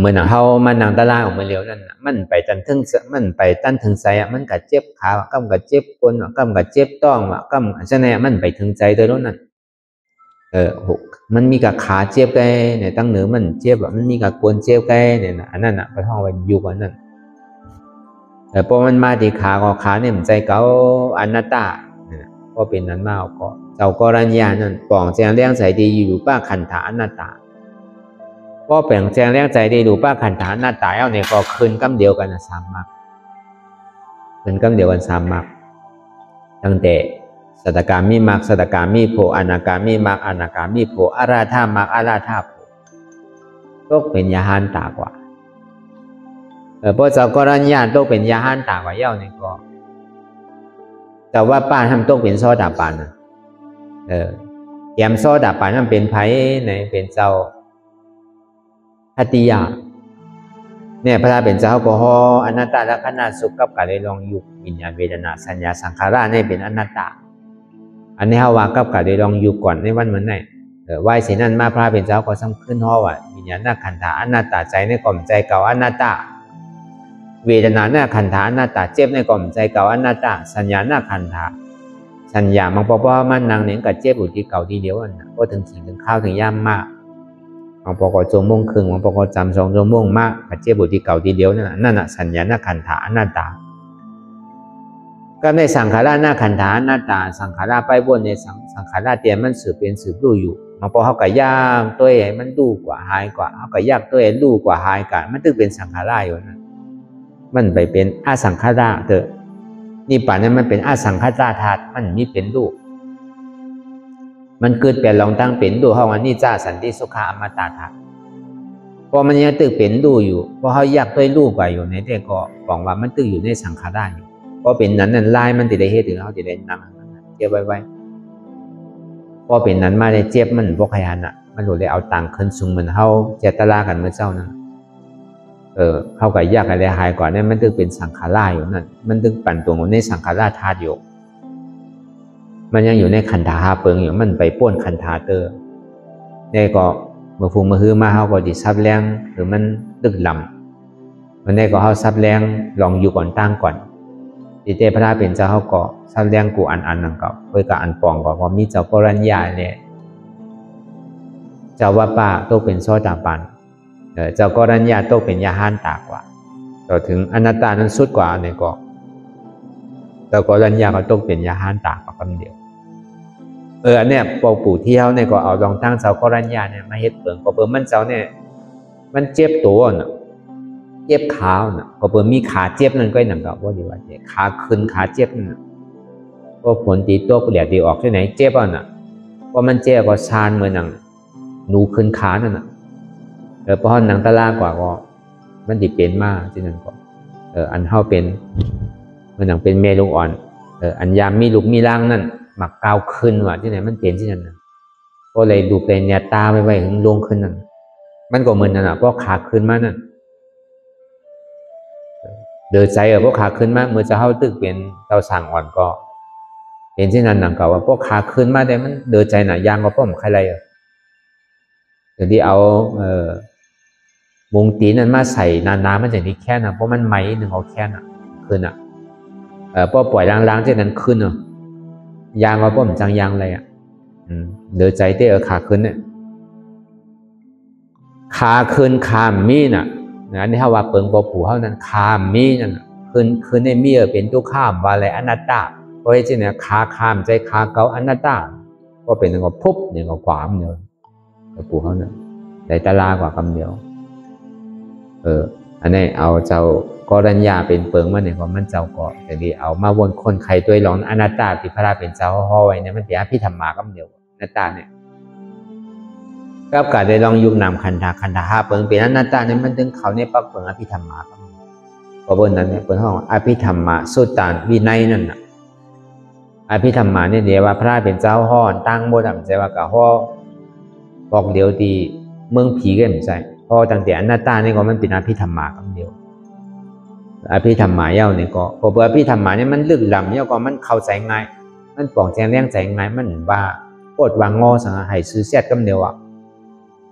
เมื่อหนังเฮามันหนังตะลาออกมาเร็วนั่นมันไปตันถึงมันไปตันถึงใจมันก็เจ็บขากำก็เจ็บก้นกำก็เจ็บต้องกำฉะนั้นมันไปถึงใจโดยนั้นมันมีกับขาเจ็บไกเนี่ยตั้งเหนือมันเจ็บมันมีกับกวนเจ็บไกเนี่ยอันนั้นไปห้องไปยุคอันนั้นพอมันมาที่ขาก็ขาเนี่ยมันใจเก่าอนัตตาก็เป็นนั้นมากก็เจ้ากรณีนั้นปองแจงเลี้ยงใจดีอยู่ป้าขันธาอนัตตาก็แปลงแจงเลี้ยงใจดีอยู่ป้าขันธาอนัตตาเอาเนี่ยก็คืนกำเดียวกันสามมรรคคืนกำเดียวกันสามมรรคตั้งแต่สัตตกามิมรรคสัตตกามิโพอนาคามิมรรคอนาคามิโพอาราธามรรคอาราธาโพต้องเป็นยาหันตากว่าเพราะเจ้ากรณีต้องเป็นยาหันตากว่าเย้าเนี่ยก็แต่ว่าป้าทำต้องเป็นโซดาปันแยมโซดาปันมันเป็นไผ่ในเป็นเจ้าทัตติยาเนี่ยพระเป็นเจ้าก็ฮออนัตตาลักษณะสุขกับการได้ลองยุควิญญาณเวทนาสัญญาสังขารเนี่ยเป็นอนัตตาอันนี้เฮาว่ากับการได้ลองยุคก่อนในวันเหมือนไหนไหวเสนั้นมาพระเป็นเจ้าก็สำคัญฮอว่าวิญญาณขันธาอนัตตาใจในกล่อมใจเก่าอนัตตาเวทนาหน้าขันธาอนัตตาเจ็บในกล่อมใจเก่าอนัตตาสัญญาหน้าขันธาสัญญาบางปอมันนางเนี่ยก็เจ็บอยู่ที่เก่าทีเดียวอันก็ถึงสิ่งถึงข้าวถึงย่ำมากบางปอจงม่วงครึ่งบางปอจำ2 ชั่วโมงมากก็เจ็บอยู่ที่เก่าทีเดียวนั่นน่ะสัญญาหน้าขันธาอนัตตาก็ในสังขารหน้าขันธาอนัตตาสังขารไปบนในสังขารเตียนมันสืบเป็นสืบรู้อยู่บางปอเขาก็ย่างตัวเองมันดูกว่าหายกว่าเขาก็ยากตัวเองรู้กว่าหายกันมันถึงเป็นสังขารอยู่นั่นมันไปเป็นอสังขารเถอะนี่ป่านนั้นมันเป็นอสังขารธาตุมันมีเป็นรูปมันเกิดเปลี่ยนลองตั้งเป็นดูห้องอันนี้จ้าสันติสุขาอมตะธาตุพอมันยังตึกเป็นดูอยู่พอเขาอยากด้วยรูปกว่าอยู่ในแต่ก็บอกว่ามันตึกอยู่ในสังขารอยู่พอเป็นนั้นลายมันติดได้เหตุถึงเขาติดได้นั่งเจ็บไว้พอเป็นนั้นมาได้เจ็บมันพวกขยันมันหลุดเลยเอาตังค์ขึ้นสูงเหมือนเขาเจตลากันเมื่อเจ้านั้นเข้ากับยากอะไรหายกว่าเนี่ยมันตึกเป็นสังขารอยู่นั่นมันตึกปั่นตัวในสังขารธาตุอยู่มันยังอยู่ในขันธาเปิงอยู่มันไปป้วนขันธาเตอเนี่ยก็เมื่อฟูเมื่อฮื้อมาเขาก็ดิซับแรงหรือมันตึกลำมันได้ก็เขาซับแรงลองอยู่ก่อนตั้งก่อนดิเตพระเป็นเจ้าเขาก็ซับแรงกูอันนั่งกับเพื่อกับอันปองก็พอมีเจ้ากรณีเนี่ยเจ้าว่าป้าต้องเป็นโซดาปันเจ้ากรณีต้องเป็นยาหันตากว่าต่อถึงอนัตตานั้นสุดกว่าเนี่ยก็เจ้ากรณีก็ต้องเป็นยาหันตากคำเดียวอันเนี้ยปอปู่ที่เขาเนี่ยก็เอาลองตั้งเจ้ากรณีเนี่ยมาเฮ็ดเปิงก็เปิงมันเจ้าเนี่ยมันเจ็บตัวน่ะเจ็บขาน่ะก็เปิงมีขาเจ็บนั่นก็หนังกับว่าดีว่าเนี่ยขาขึ้นขาเจ็บนั่นก็ผลตีตัวก็เหลียดดีออกที่ไหนเจ็บอ่ะน่ะว่ามันเจ็บก็ชานเหมือนหนังหนูขึ้นขานั่นน่ะเพราะหนังตะลากว่าก็มันดิเป็นมากที่นั่นก็อันเฮาเป็นเหมือนหนังเป็นเมลูกอ่อนอันยามมีลูกมีร่างนั่นหมักกาวขึ้นว่าที่ไหนมันเป็นที่นั่นก็เลยดูเป็นเนี่ยตาไว้ถึงลงขึ้นนั่นมันก็เหมือนนั่นเพราะขาขึ้นมานั่นเดินใจเพราะขาขึ้นมาเมื่อจะเข้าตึกเป็นเตาสั่งอ่อนก็เป็นที่นั่นหนังเก่าว่าเพราะขาขึ้นมาแต่มันเดินใจหนายางก็ป้อมใครอะไรเดี๋ยวที่เอาวงตีนั้นมาใส่นานๆมันจะดีแค่น่ะเพราะมันไหมหนึ่งเอาแค่น่ะขึ้นพอปล่อยล้างๆที่นั้นขึ้นยางก็ป้อมจังยางเลยเดินใจเตะขาขึ้นเนี่ยขาขึ้นขามมีน่ะนี่ถ้าว่าเปิงปอปู่เท่านั้นขามมีนั่นขึ้นในมีเป็นตัวข้ามว่าอะไรอนัตตาเพราะฉะนั้นขาข้ามใจขาเก่าอนัตตาก็เป็นหนึ่งก็พุบหนึ่งก็ขวามเดียวปู่เขาเนี่ยได้ตะลากว่าคำเดียวอันนี้เอาเจ้า กรัญญาเป็นเปิงมันเนี่ยก็มันเจ้าก็แต่ดีเอามาวนคนใครตัวหลงอนัตตาที่พระราเป็นเจ้าห่อไว้เนี่ยมันเป็นอภิธรรมาก็เดียวอนัตตาเนี่ยก็การได้ลองยุบนำคันธาเปิงเป็นอนัตตาเนี่ยมันถึงเขาเนี่ยปั๊บเปิงอภิธรรมาก็เพราะบนนั้นเนี่ยเปิงห้องอภิธรรมาสุตตานวินัยนั่นน่ะอภิธรรมาเนี่ยเดี๋ยวว่าพระเป็นเจ้าห่อตั้งโบดำใจว่ากะห่อบอกเดียวดีเมืองผีก็ไม่ใช่พอตั้งแต่อนัตตานี่ก็มันเป็นอภิธรรมาก็เดียวอภิธรรมาเย้าเนี่ยก็พออภิธรรมาเนี่ยมันลึกล้ำเย้าก็มันเข้าใจง่ายมันปองแจงแรงใจง่ายมันว่าโคตรวางงอสังหายซื้อเสียดก็เดียวอ่ะ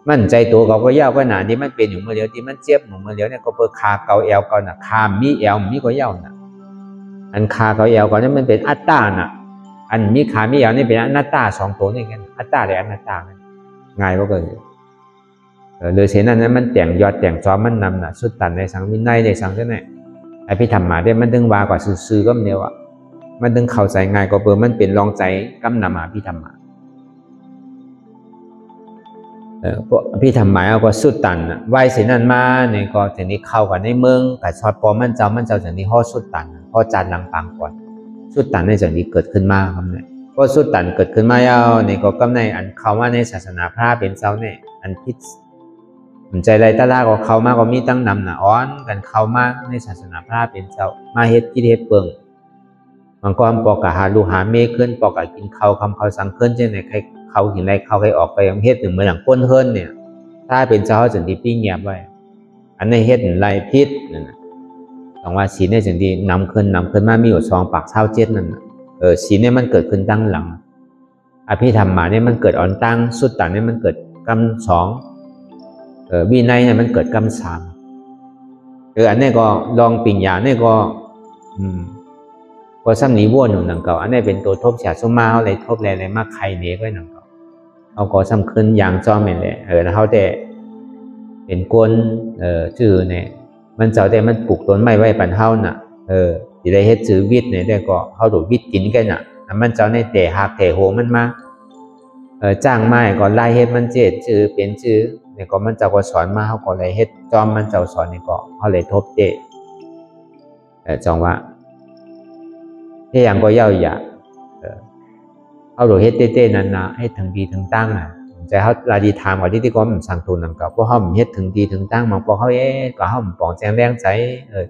มันใจตัวเขาก็เย้าก็หนาที่มันเป็นอยู่เมื่อเดียวที่มันเจ็บอยู่เมื่อเดียวเนี่ยก็เปิดคาเกาเอวเกาหนักคามีเอวมีก็เย้าน่ะอันคาเกาเอวก็เนี่ยมันเป็นอัตตาน่ะอันมีขามีเอวนี่เป็นอนัตตาสองตัวนี่กันอัตตาและอนัตตาง่ายกว่าเกินเลยเสียนั้นมันแต่งยอดแต่งจอมันนำน่ะสุดตันในสังวินัยในสังเท่านั้นอภิธรรมาเนี่ยมันดึงว่ากว่าซื่อๆก็เดียวอ่ะมันดึงเข้าใจง่ายกว่าเปิดมันเป็นรองใจกำนำอภิธรรมาพวกอภิธรรมาเอาก็สุดตันไหวเสียนั้นมาเนี่ยก็ถึงนี้เข้ากันในเมืองกับชอดปอมันเจ้าถึงนี้ห่อสุดตันห่อจานลังปังก่อนสุดตันในจากนี้เกิดขึ้นมาครับเนี่ยก็สุดตันเกิดขึ้นมาเอาเนี่ยก็กำในอันเข้ามาในศาสนาพระเป็นเจ้าเนี่ยอันพิษใจไรตาลาก็เข้ามาก็มีตั้งนำนะอ้อนกันเข้ามาในศาสนาพระเป็นเจ้ามาเฮ็ดพิธีเปิงบางคนปอกกะหาลูหาเมฆขึ้นปอกกะกินเขาคำเขาสังขึ้นเช่นในใครเขาหินไรเขาใครออกไปยังเฮ็ดหนึ่งเหมือนหลังก้นเฮิรนเนี่ยถ้าเป็นเจ้าจึงที่ปิ้งเงียบไว้อันในเฮ็ดไรพิษนั่นนะต้องว่าศีลเนี่ยจึงที่นำขึ้นมามีอยู่2 ปากเช้า7นั่นศีลเนี่ยมันเกิดขึ้นตั้งหลังอภิธรรมาเนี่ยมันเกิดอ่อนตั้งสุดตันเนี่ยมันเกิดกำ2วินัยเนี่ยมันเกิดกรรม3อันนี้ก็ลองปิ่งยาเนี่ยก็ซ้ำหนีวัวหนุ่มหนังเก่าอันนี้เป็นตัวทบฉาสมาเขาเลยทบอะไรมากใครเนี้ยก็หนังเก่าเขาก็ซ้ำขึ้นยางจอมเหมือนเลยแล้วเขาแต่เป็นก้นชื่อเนี่ยมันเจ้าแต่มันปลูกต้นไม้ไว้ปันเฮาน่ะที่ได้เฮ็ดซื้อวิทย์เนี่ยได้ก็เขาถูกวิทย์กินกันน่ะมันเจ้าในแต่หักแต่โหมันมาจ้างไม้ก็ไล่เฮ็ดมันเจ็ดชื่อเป็นชื่อเนี่ยก็มันเจ้าก็สอนมาเขาก็เลยเฮ็ดจอมมันเจ้าสอนนี่ก็เขาเลยทบเตะจองว่าที่อย่างก็เย้าอย่าเขาหลุดเฮ็ดเต้ๆนั่นนะให้ถึงดีถึงตั้งอ่ะใจเขาลาดีถามว่าที่ก็มันสั่งทุนนำกับเพราะเขาเฮ็ดถึงดีถึงตั้งมันพอเขาก็เขาปองแจงแรงใจ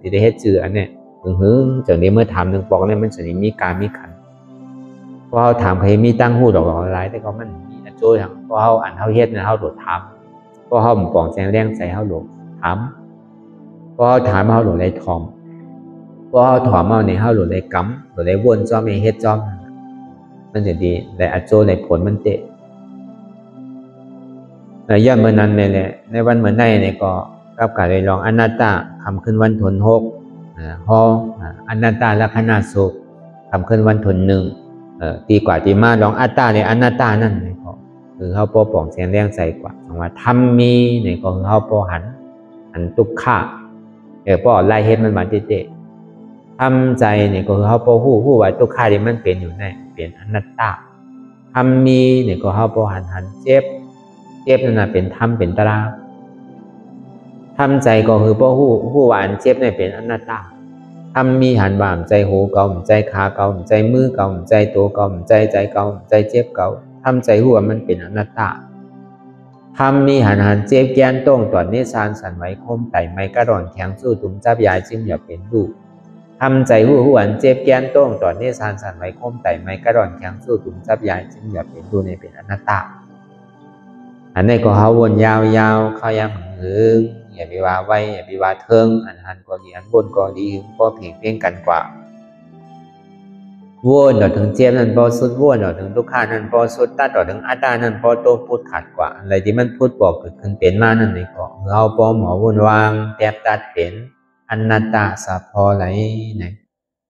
ที่ได้เฮ็ดชื่ออันเนี้ยถึงจากนี้เมื่อถามหนึ่งปองเนี่ยมันจะมีการมีขันเพราะเขาถามใครมีตั้งหูดอกอะไรแต่ก็มันมีนะโจ้ทั้งเพราะเขาอ่านเขาเฮ็ดนะเขาหลุดถามเพราะเขาปองแจงแรงใจเขาหลุดถามเพราะเขาถามเขาหลุดเลยทอมเพราะเขาถอมเอาในเขาหลุดเลยกำหลุดเลยวนจอมเฮ็ดจอมมันจะดีแต่อัจโจในผลมันเตะย่าเมื่อนั้นเนี่ยแหละในวันเมื่อไหร่เนี่ยก็กับการได้ลองอนัตตาคำขึ้นวันทน6ฮออนัตตาลักษณะสุขคำขึ้นวันทน1ตีกว่าตีมาลองอัตตาในอนัตตานั่นเนี่ยก็คือเขาปองแสงแรงใจกว่าว่าธรรมมีเนี่ยก็คือเขาปอหันทุกข์ปอไล่เฮ็ดมันมาเตะทำใจเนี่ยก็คือเขาปอหู้ว่าทุกข์ที่มันเป็นอยู่ในเป็นอนัตตาธรรมมีเนี่ยก็เขาปอหันเจ็บนั่นน่ะเป็นธรรมเป็นตราทำใจก็คือปอหู้ว่าอันเจ็บเนี่ยเป็นอนัตตาทำมีหันบ่ามใจหูเก่าใจขาเก่าใจมือเก่าใจตัวเก่าใจเก่าใจเจ็บเก่าทำใจหูว่ามันเป็นอนัตตาทำมีหันเจ็บแกนต้องตอนนี้ซานสันไหวคมไต่ไม้กระดอนแข็งสู้ตุ้มจับยายจิ้มอย่าเป็นลูกทำใจหูอันเจ็บแกนต้องตอนนี้ซานสันไหวคมไต่ไม้กระดอนแข็งสู้ตุ้มจับยายจิ้มอย่าเป็นลูกเนี่ยเป็นอนัตตาอันนี้ก็เขาวนยาวเขายังหึงอย่าไปว่าไว้อย่าไปว่าเทิงอันหันก็ดีอันบนก็ดีก็เพียงเพียงกันกว่าวนต่อถึงเจ็บนั้นพอสุดวนต่อถึงทุกข์นั้นพอสุดตัดต่อถึงอัตตานั้นพอตัวพูดขาดกว่าอะไรที่มันพูดบอกเกิดขึ้นเป็นมานั่นนี่ก็เราพอหมอวนวางแทบตัดเป็นอนัตตาสะพอไหลเนี่ย